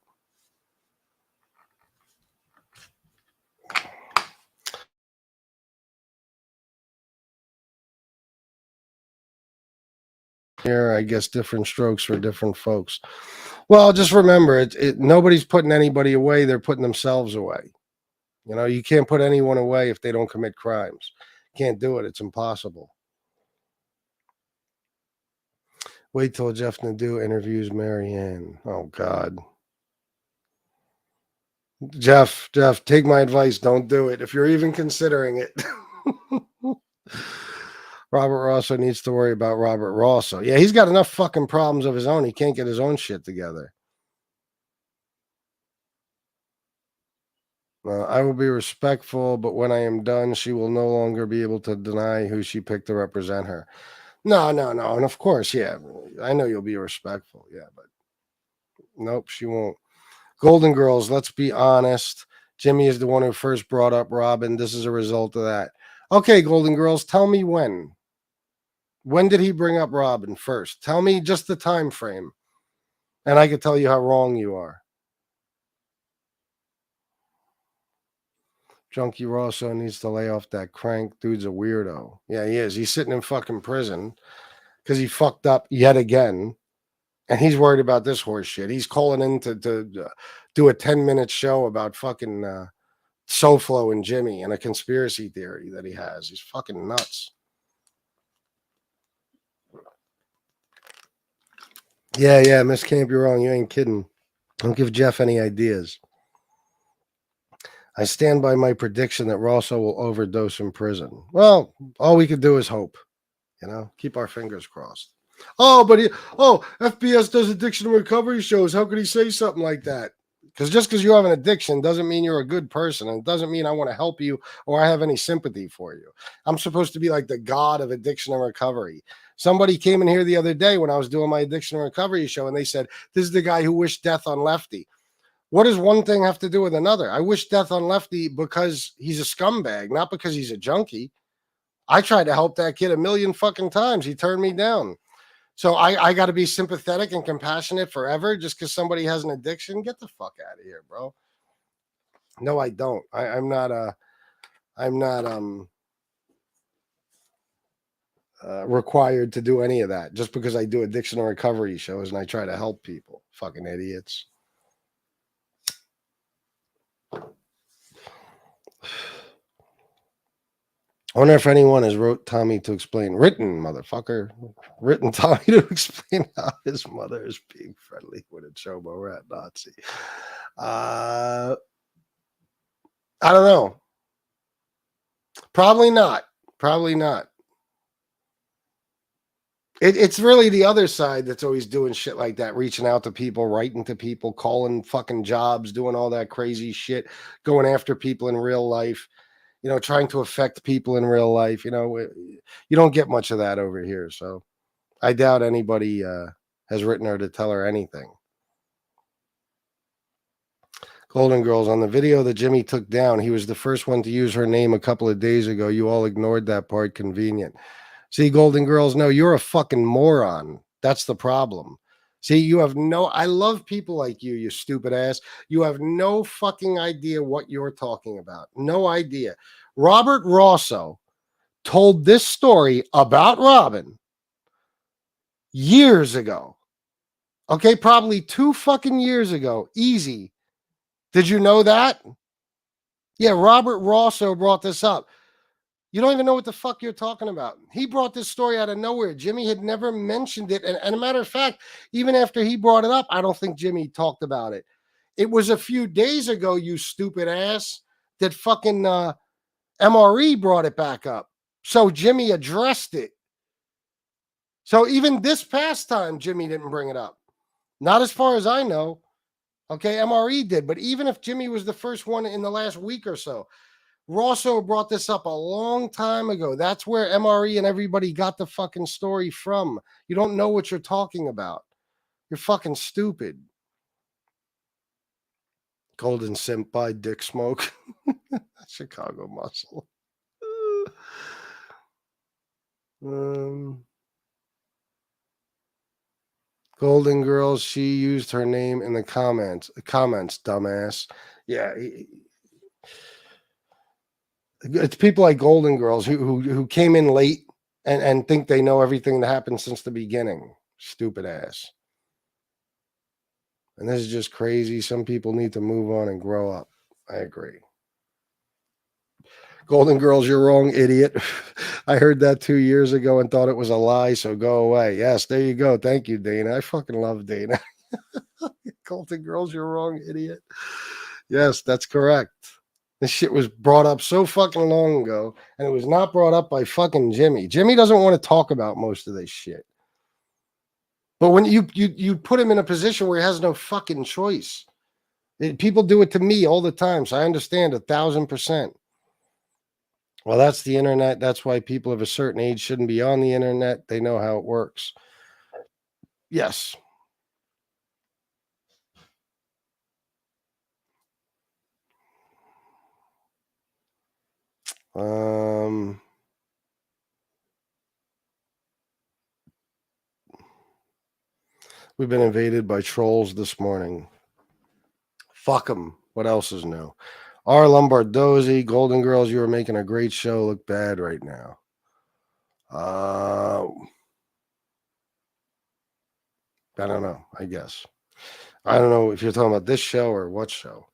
Here, I guess different strokes for different folks. Well, just remember, nobody's putting anybody away. They're putting themselves away. You can't put anyone away if they don't commit crimes. Can't do it. It's impossible. Wait till Jeff Nadeau interviews Marianne. Oh, God. Jeff, take my advice. Don't do it. If you're even considering it. Robert Rosso needs to worry about Robert Rosso. Yeah, he's got enough fucking problems of his own. He can't get his own shit together. I will be respectful, but when I am done, she will no longer be able to deny who she picked to represent her. No. And of course, yeah, I know you'll be respectful. Yeah, but nope, she won't. Golden Girls, let's be honest. Jimmy is the one who first brought up Robin. This is a result of that. Okay, Golden Girls, tell me when. When did he bring up Robin first? Tell me just the time frame, and I can tell you how wrong you are. Junkie Rosso needs to lay off that crank. Dude's a weirdo. Yeah, he is. He's sitting in fucking prison because he fucked up yet again, and he's worried about this horse shit. He's calling in to do a 10-minute show about fucking SoFlo and Jimmy and a conspiracy theory that he has. He's fucking nuts. Yeah, Miss Camp, you're wrong. You ain't kidding. Don't give Jeff any ideas. I stand by my prediction that Rosso will overdose in prison. Well, all we could do is hope. Keep our fingers crossed. FBS does addiction recovery shows. How could he say something like that? Because you have an addiction doesn't mean you're a good person, and it doesn't mean I want to help you or I have any sympathy for you. I'm supposed to be like the god of addiction and recovery. Somebody came in here the other day when I was doing my addiction and recovery show, and they said, this is the guy who wished death on Lefty. What does one thing have to do with another? I wish death on Lefty because he's a scumbag, not because he's a junkie. I tried to help that kid a million fucking times. He turned me down. So I got to be sympathetic and compassionate forever just because somebody has an addiction? Get the fuck out of here, bro. No, I don't. I'm not required to do any of that just because I do addiction and recovery shows and I try to help people. Fucking idiots. I wonder if anyone has written Tommy to explain how his mother is being friendly with a chobo rat Nazi. I don't know. Probably not. It's really the other side that's always doing shit like that, reaching out to people, writing to people, calling fucking jobs, doing all that crazy shit, going after people in real life. Trying to affect people in real life. You don't get much of that over here. So I doubt anybody has written her to tell her anything. Golden Girls, on the video that Jimmy took down, he was the first one to use her name a couple of days ago. You all ignored that part. Convenient. See, Golden Girls, no, you're a fucking moron. That's the problem. See, I love people like you, you stupid ass. You have no fucking idea what you're talking about. No idea. Robert Rosso told this story about Robin years ago. Okay, probably 2 fucking years ago. Easy. Did you know that? Yeah, Robert Rosso brought this up. You don't even know what the fuck you're talking about. He brought this story out of nowhere. Jimmy had never mentioned it. And a matter of fact, even after he brought it up, I don't think Jimmy talked about it. It was a few days ago, you stupid ass, that fucking MRE brought it back up. So Jimmy addressed it. So even this past time, Jimmy didn't bring it up. Not as far as I know. Okay, MRE did. But even if Jimmy was the first one in the last week or so, Rosso brought this up a long time ago. That's where MRE and everybody got the fucking story from. You don't know what you're talking about. You're fucking stupid. Golden Simp by Dick Smoke. Chicago Muscle. Golden Girls, she used her name in the comments. Comments, dumbass. Yeah. It's people like Golden Girls who came in late and think they know everything that happened since the beginning. Stupid ass. And this is just crazy. Some people need to move on and grow up. I agree. Golden Girls, you're wrong, idiot. I heard that 2 years ago and thought it was a lie, so go away. Yes, there you go. Thank you, Dana. I fucking love Dana. Golden Girls, you're wrong, idiot. Yes, that's correct. This shit was brought up so fucking long ago, and it was not brought up by fucking Jimmy. Jimmy doesn't want to talk about most of this shit. But when you put him in a position where he has no fucking choice. People do it to me all the time, so I understand 1,000%. Well, that's the internet. That's why people of a certain age shouldn't be on the internet. They know how it works. Yes. We've been invaded by trolls this morning. Fuck them. What else is new? R. Lombardozzi, Golden Girls, you were making a great show. Look bad right now. I don't know, I guess. I don't know if you're talking about this show or what show.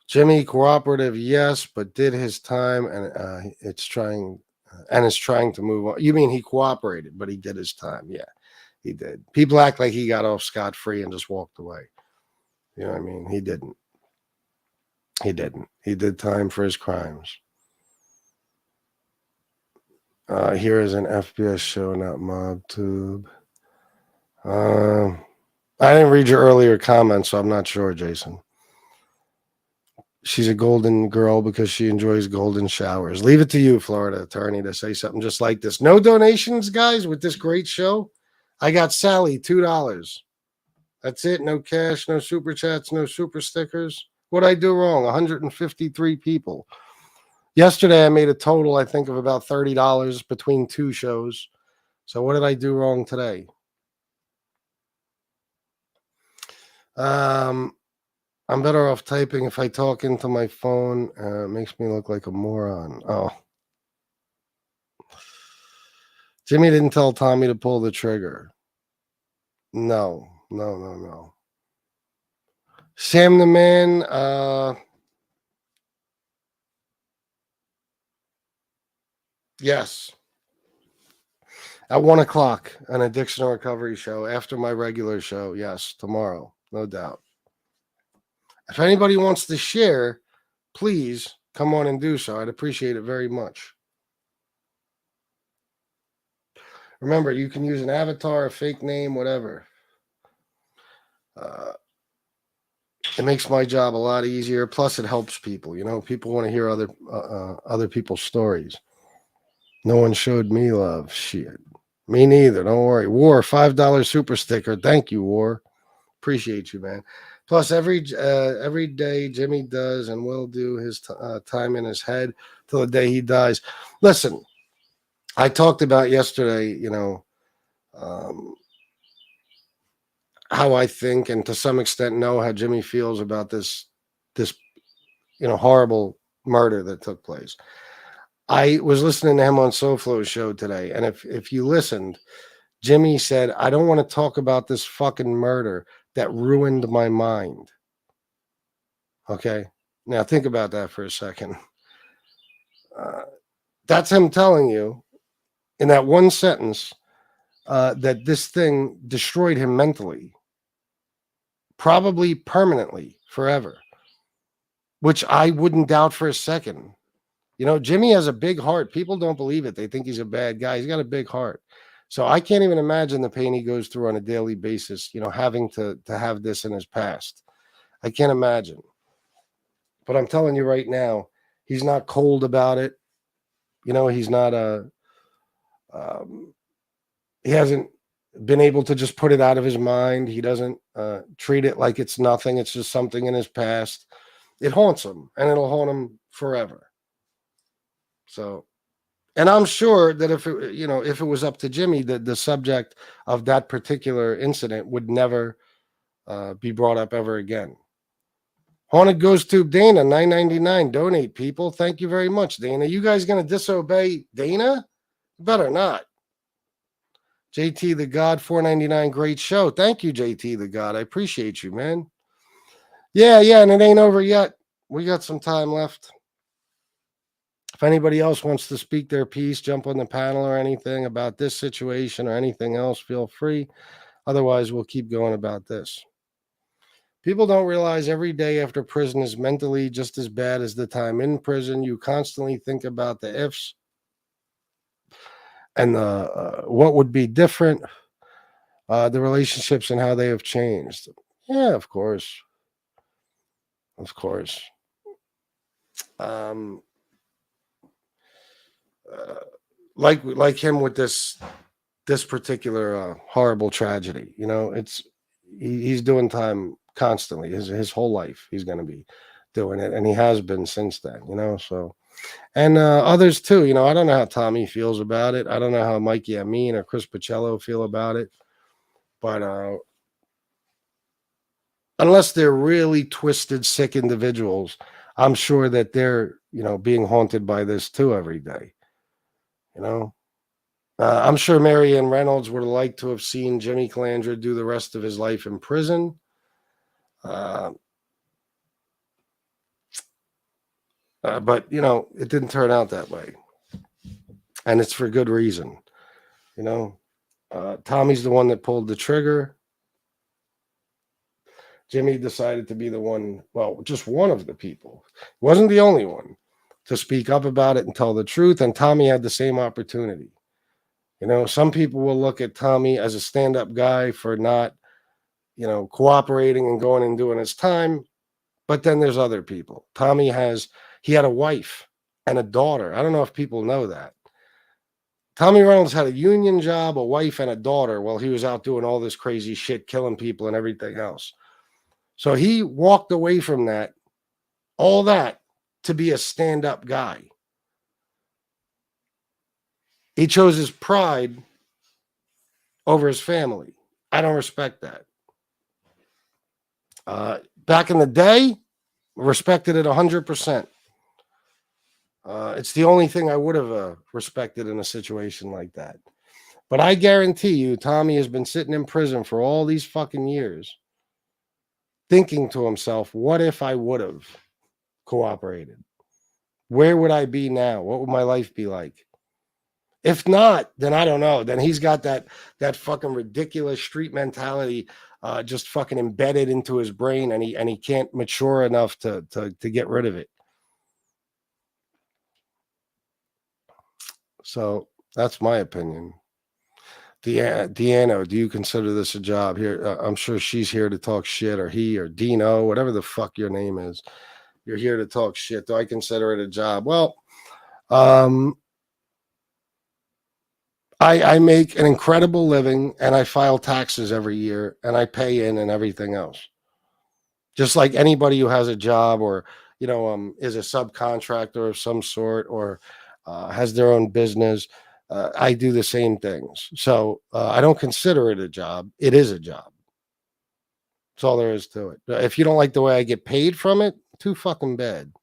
Jimmy, cooperative, yes, but did his time and it's trying to move on. You mean he cooperated, but he did his time. Yeah, he did. People act like he got off scot-free and just walked away. You know what I mean? He didn't. He didn't. He did time for his crimes. Here is an FBS show, not MobTube. I didn't read your earlier comments, so I'm not sure, Jason. She's a golden girl because she enjoys golden showers. Leave it to you, Florida attorney, to say something just like this. No donations, guys, with this great show. I got Sally, $2. That's it. No cash, no super chats, no super stickers. What'd I do wrong? 153 people. Yesterday, I made a total, I think, of about $30 between two shows. So what did I do wrong today? I'm better off typing if I talk into my phone. It makes me look like a moron. Oh. Jimmy didn't tell Tommy to pull the trigger. No. Sam the Man, yes. At 1:00, an addiction recovery show after my regular show. Yes, tomorrow, no doubt. If anybody wants to share, please come on and do so. I'd appreciate it very much. Remember, you can use an avatar, a fake name, whatever. It makes my job a lot easier. Plus, it helps people. You know, people want to hear other people's stories. No one showed me love. Shit. Me neither. Don't worry. War, $5 super sticker. Thank you, War. Appreciate you, man. Plus, every day Jimmy does and will do his time in his head till the day he dies. Listen, I talked about yesterday, you know, how I think and to some extent know how Jimmy feels about this horrible murder that took place. I was listening to him on SoFlo's show today, and if you listened, Jimmy said, I don't want to talk about this fucking murder that ruined my mind. Okay? Now think about that for a second. That's him telling you in that one sentence that this thing destroyed him mentally, probably permanently, forever, which I wouldn't doubt for a second. You know, Jimmy has a big heart. People don't believe it. They think he's a bad guy. He's got a big heart. So I can't even imagine the pain he goes through on a daily basis, you know, having to have this in his past. I can't imagine. But I'm telling you right now, he's not cold about it. You know, he's not he hasn't been able to just put it out of his mind. He doesn't treat it like it's nothing. It's just something in his past. It haunts him, and it'll haunt him forever. So, and I'm sure that if it was up to Jimmy, the subject of that particular incident would never be brought up ever again. Haunted Ghost Tube Dana, $9.99. Donate, people. Thank you very much, Dana. You guys going to disobey Dana? Better not. JT the God, $4.99. Great show. Thank you, JT the God. I appreciate you, man. Yeah, and it ain't over yet. We got some time left. If anybody else wants to speak their piece, jump on the panel or anything about this situation or anything else, feel free. Otherwise, we'll keep going about this. People don't realize every day after prison is mentally just as bad as the time in prison. You constantly think about the ifs and what would be different, the relationships and how they have changed. Yeah, of course. Of course. Like him with this particular horrible tragedy, you know, he's doing time constantly. His whole life he's going to be doing it, and he has been since then, you know. So, and others too, you know. I don't know how Tommy feels about it. I don't know how Mikey Amin or Chris Pacello feel about it, but unless they're really twisted, sick individuals, I'm sure that they're, you know, being haunted by this too every day. You know, I'm sure Marianne Reynolds would have liked to have seen Jimmy Calandra do the rest of his life in prison. But, you know, it didn't turn out that way. And it's for good reason. You know, Tommy's the one that pulled the trigger. Jimmy decided to be the one, well, just one of the people. He wasn't the only one to speak up about it and tell the truth. And Tommy had the same opportunity. You know, some people will look at Tommy as a stand-up guy for not, you know, cooperating and going and doing his time. But then there's other people. Tommy he had a wife and a daughter. I don't know if people know that. Tommy Reynolds had a union job, a wife, and a daughter while he was out doing all this crazy shit, killing people and everything else. So he walked away from that, all that, to be a stand-up guy. He chose his pride over his family. I don't respect that. Back in the day, respected it 100%. It's the only thing I would have respected in a situation like that. But I guarantee you, Tommy has been sitting in prison for all these fucking years, thinking to himself, what if I would have cooperated? Where would I be now? What would my life be like? If not, then I don't know. Then he's got that fucking ridiculous street mentality just fucking embedded into his brain, and he can't mature enough to get rid of it. So that's my opinion. Deanna, do you consider this a job? Here, I'm sure she's here to talk shit, or he, or Dino, whatever the fuck your name is. You're here to talk shit. Do I consider it a job? Well, I make an incredible living, and I file taxes every year, and I pay in and everything else. Just like anybody who has a job, or, you know, is a subcontractor of some sort, or has their own business. I do the same things. So I don't consider it a job. It is a job. That's all there is to it. If you don't like the way I get paid from it, too fucking bad.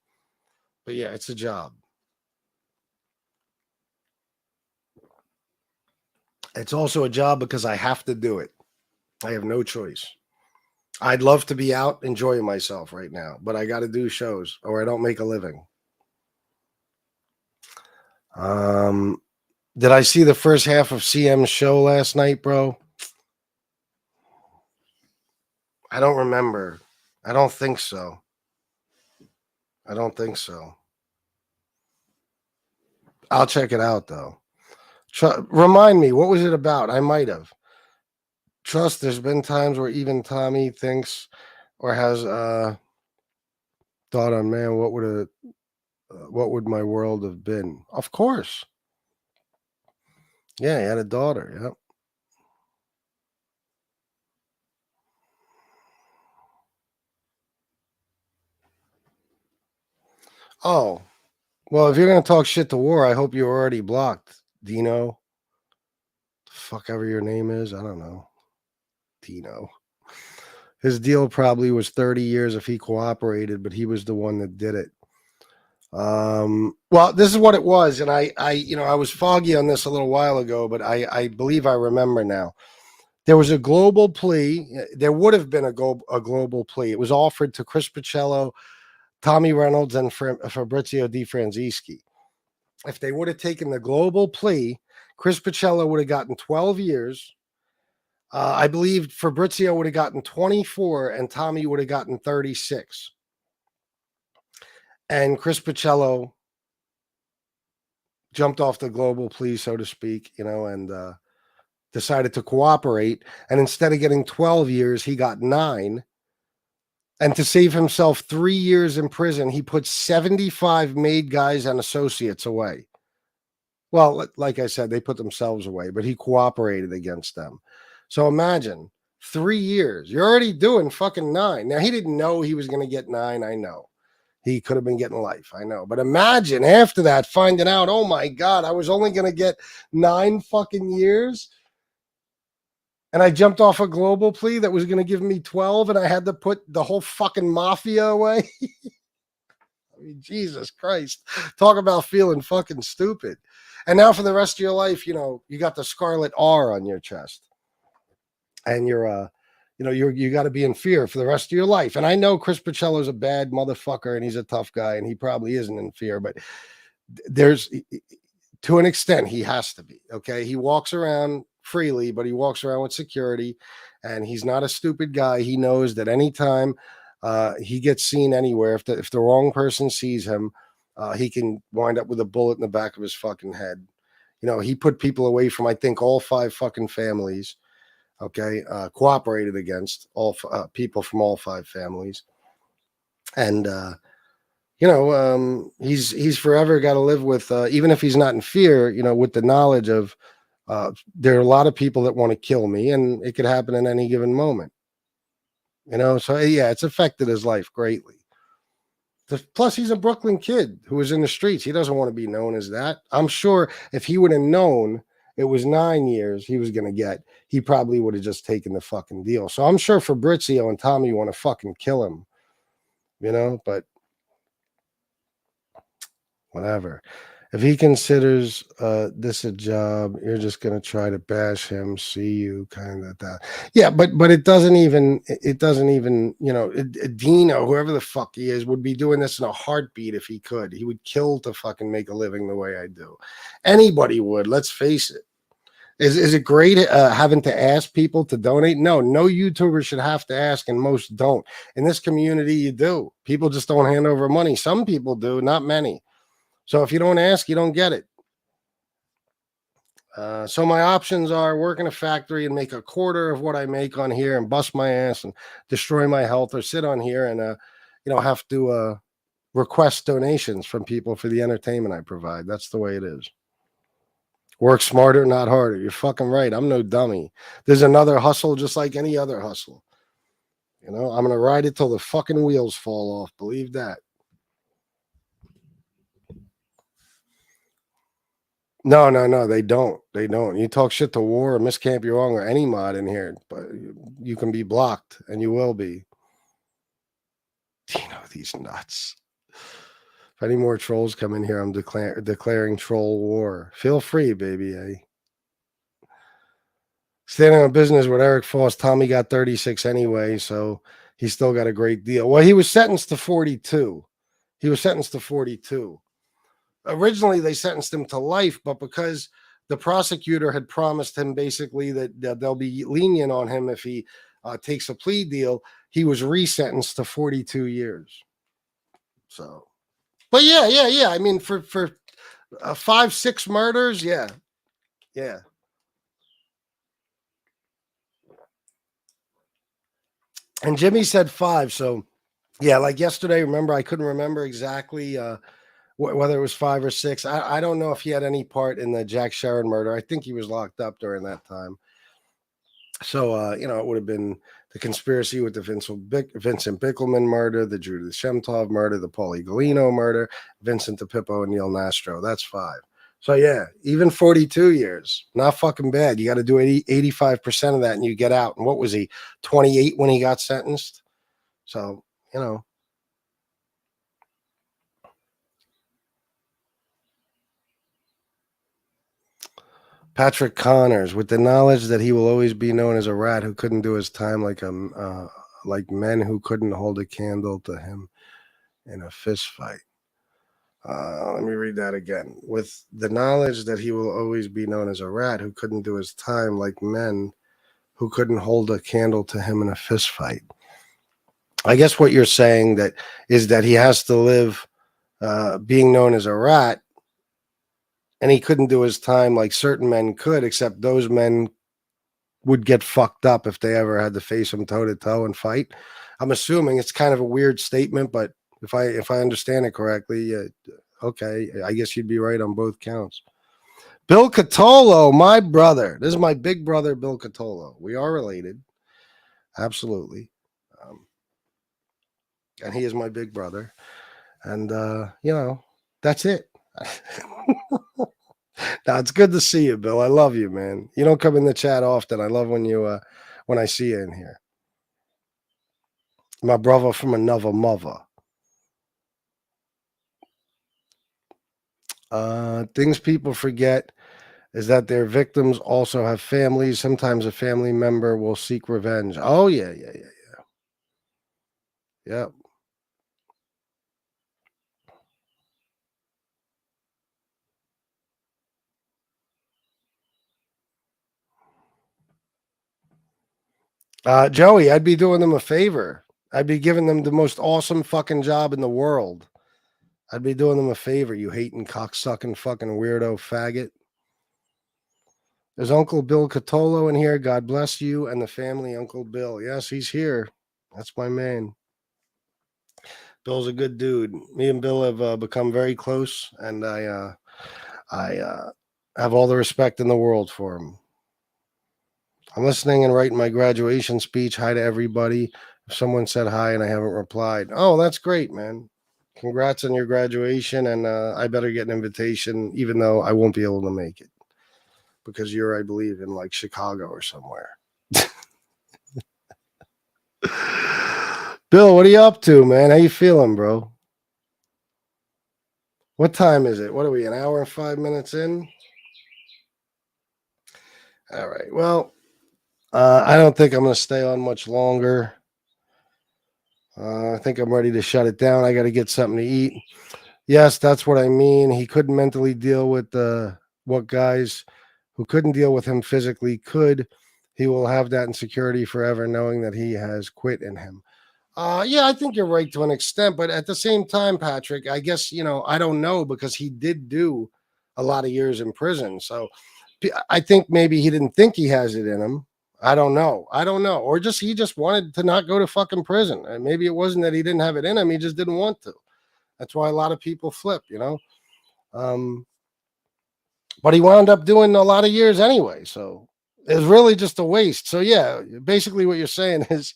But yeah, it's a job. It's also a job because I have to do it. I have no choice. I'd love to be out enjoying myself right now, but I got to do shows or I don't make a living. Did I see the first half of CM's show last night, bro? I don't remember. I don't think so. I'll check it out, though. Remind me, what was it about? I might have. Trust, there's been times where even Tommy thinks or has thought on, man, what would my world have been? Of course. Yeah, he had a daughter. Yep. Oh, well, if you're going to talk shit to War, I hope you're already blocked. Dino. Fuck ever your name is. I don't know. Dino. His deal probably was 30 years if he cooperated, but he was the one that did it. Well, this is what it was. And I was foggy on this a little while ago, but I believe I remember now. There was a global plea. There would have been a global plea. It was offered to Chris Pacello, Tommy Reynolds, and Fabrizio Di Franzischi. If they would have taken the global plea, Chris Pacello would have gotten 12 years. I believe Fabrizio would have gotten 24 and Tommy would have gotten 36. And Chris Pacello jumped off the global plea, so to speak, and decided to cooperate. And instead of getting 12 years, he got 9. And to save himself 3 years in prison, he put 75 made guys and associates away. Well, like I said, they put themselves away, but he cooperated against them. So imagine 3 years. You're already doing fucking 9. Now, he didn't know he was going to get 9. I know. He could have been getting life. I know. But imagine after that, finding out, oh my God, I was only going to get 9 fucking years. And I jumped off a global plea that was going to give me 12, and I had to put the whole fucking mafia away. I mean, Jesus Christ. Talk about feeling fucking stupid. And now for the rest of your life, you got the scarlet R on your chest. And you're you got to be in fear for the rest of your life. And I know Chris Pacello's a bad motherfucker and he's a tough guy and he probably isn't in fear, but there's, to an extent, he has to be. Okay. He walks around freely, but he walks around with security and he's not a stupid guy. He knows that anytime he gets seen anywhere, if the wrong person sees him, he can wind up with a bullet in the back of his fucking head. He put people away from, I think, all 5 fucking families. Okay, cooperated against all people from all 5 families, and he's forever got to live with, even if he's not in fear, with the knowledge of there are a lot of people that want to kill me, and it could happen in any given moment. So yeah, it's affected his life greatly. Plus, he's a Brooklyn kid who was in the streets. He doesn't want to be known as that. I'm sure if he would have known it was 9 years he was going to get, he probably would have just taken the fucking deal. So I'm sure Fabrizio and Tommy want to fucking kill him, but whatever. If he considers this a job, you're just going to try to bash him, see you, kind of that. Yeah, but it doesn't even, Dino, whoever the fuck he is, would be doing this in a heartbeat if he could. He would kill to fucking make a living the way I do. Anybody would, let's face it. Is it great having to ask people to donate? No YouTuber should have to ask, and most don't. In this community, you do. People just don't hand over money. Some people do, not many. So if you don't ask, you don't get it. So my options are work in a factory and make a quarter of what I make on here and bust my ass and destroy my health, or sit on here and, have to request donations from people for the entertainment I provide. That's the way it is. Work smarter, not harder. You're fucking right. I'm no dummy. There's another hustle just like any other hustle. I'm going to ride it till the fucking wheels fall off. Believe that. No, they don't. They don't. You talk shit to War or Miss Camp You're Wrong or any mod in here, but you can be blocked, and you will be. These nuts. If any more trolls come in here, I'm declaring troll war. Feel free, baby. Standing on business with Eric Foss, Tommy got 36 anyway, so he still got a great deal. Well, he was sentenced to 42. originally they sentenced him to life, but because the prosecutor had promised him basically that they'll be lenient on him if he takes a plea deal, he was resentenced to 42 years. So, but yeah. I mean, for 5-6 murders, yeah. And Jimmy said 5, so yeah, like yesterday, remember, I couldn't remember exactly whether it was 5 or 6. I don't know if he had any part in the Jack Sharon murder. I think he was locked up during that time. So, it would have been the conspiracy with the Vincent Bickelman murder, the Judah Shemtov murder, the Paulie Galino murder, Vincent DePippo, and Neil Nastro. That's 5. So, yeah, even 42 years, not fucking bad. You got to do 85% of that and you get out. And what was he, 28 when he got sentenced? So, Patrick Connors, with the knowledge that he will always be known as a rat who couldn't do his time like men who couldn't hold a candle to him in a fist fight. Let me read that again. With the knowledge that he will always be known as a rat who couldn't do his time like men who couldn't hold a candle to him in a fist fight. I guess what you're saying is that he has to live being known as a rat, and he couldn't do his time like certain men could, except those men would get fucked up if they ever had to face him toe to toe and fight. I'm assuming it's kind of a weird statement, but if I understand it correctly, okay, I guess you'd be right on both counts. Bill Catolo, my brother. This is my big brother, Bill Catolo. We are related. Absolutely. And he is my big brother. And, that's it. Now, it's good to see you, Bill. I love you, man. You don't come in the chat often. I love when I see you in here. My brother from another mother. Things people forget is that their victims also have families. Sometimes a family member will seek revenge. Oh, yeah. Yep. Joey, I'd be doing them a favor. I'd be giving them the most awesome fucking job in the world. I'd be doing them a favor, you hating, cocksucking, fucking weirdo faggot. There's Uncle Bill Catolo in here. God bless you and the family, Uncle Bill. Yes, he's here. That's my man. Bill's a good dude. Me and Bill have become very close, and I have all the respect in the world for him. I'm listening and writing my graduation speech. Hi to everybody. If someone said hi and I haven't replied, oh, that's great, man. Congrats on your graduation, and I better get an invitation, even though I won't be able to make it because you're, I believe, in like Chicago or somewhere. Bill, what are you up to, man? How you feeling, bro? What time is it? What are we, an hour and 5 minutes in? All right. Well, I don't think I'm going to stay on much longer. I think I'm ready to shut it down. I got to get something to eat. Yes, that's what I mean. He couldn't mentally deal with what guys who couldn't deal with him physically could. He will have that insecurity forever, knowing that he has quit in him. Yeah, I think you're right to an extent, but at the same time, Patrick, I guess, I don't know, because he did do a lot of years in prison. So I think maybe he didn't think he has it in him. I don't know. Or he just wanted to not go to fucking prison. And maybe it wasn't that he didn't have it in him. He just didn't want to. That's why a lot of people flip, but he wound up doing a lot of years anyway. So it's really just a waste. So yeah, basically what you're saying is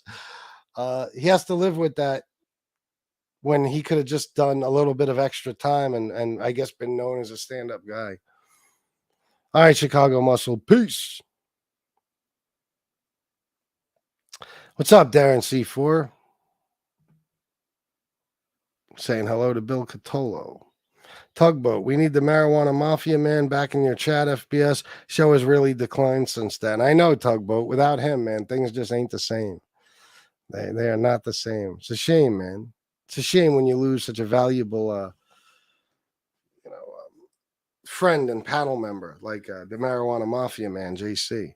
he has to live with that when he could have just done a little bit of extra time and I guess been known as a stand-up guy. All right, Chicago Muscle. Peace. What's up, Darren C4? Saying hello to Bill Catolo. Tugboat, we need the marijuana mafia man back in your chat. FBS show has really declined since then. I know, Tugboat. Without him, man, things just ain't the same. They are not the same. It's a shame, man. It's a shame when you lose such a valuable, friend and panel member, like the Marijuana Mafia man, JC.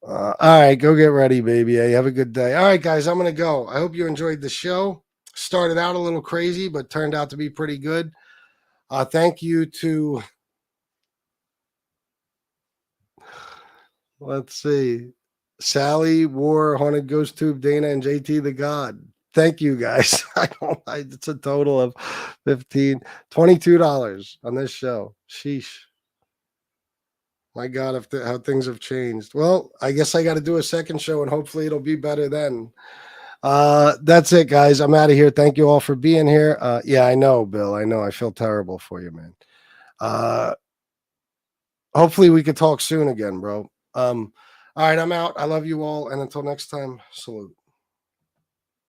All right, go get ready, baby. Hey, have a good day. All right, guys, I'm going to go. I hope you enjoyed the show. Started out a little crazy, but turned out to be pretty good. Thank you to, let's see, Sally, War, Haunted Ghost Tube, Dana, and JT the God. Thank you, guys. It's a total of $22 on this show. Sheesh. My God, how things have changed. Well, I guess I got to do a second show, and hopefully it'll be better then. That's it, guys. I'm out of here. Thank you all for being here. Yeah, I know, Bill. I know. I feel terrible for you, man. Hopefully we could talk soon again, bro. All right, I'm out. I love you all. And until next time, salute.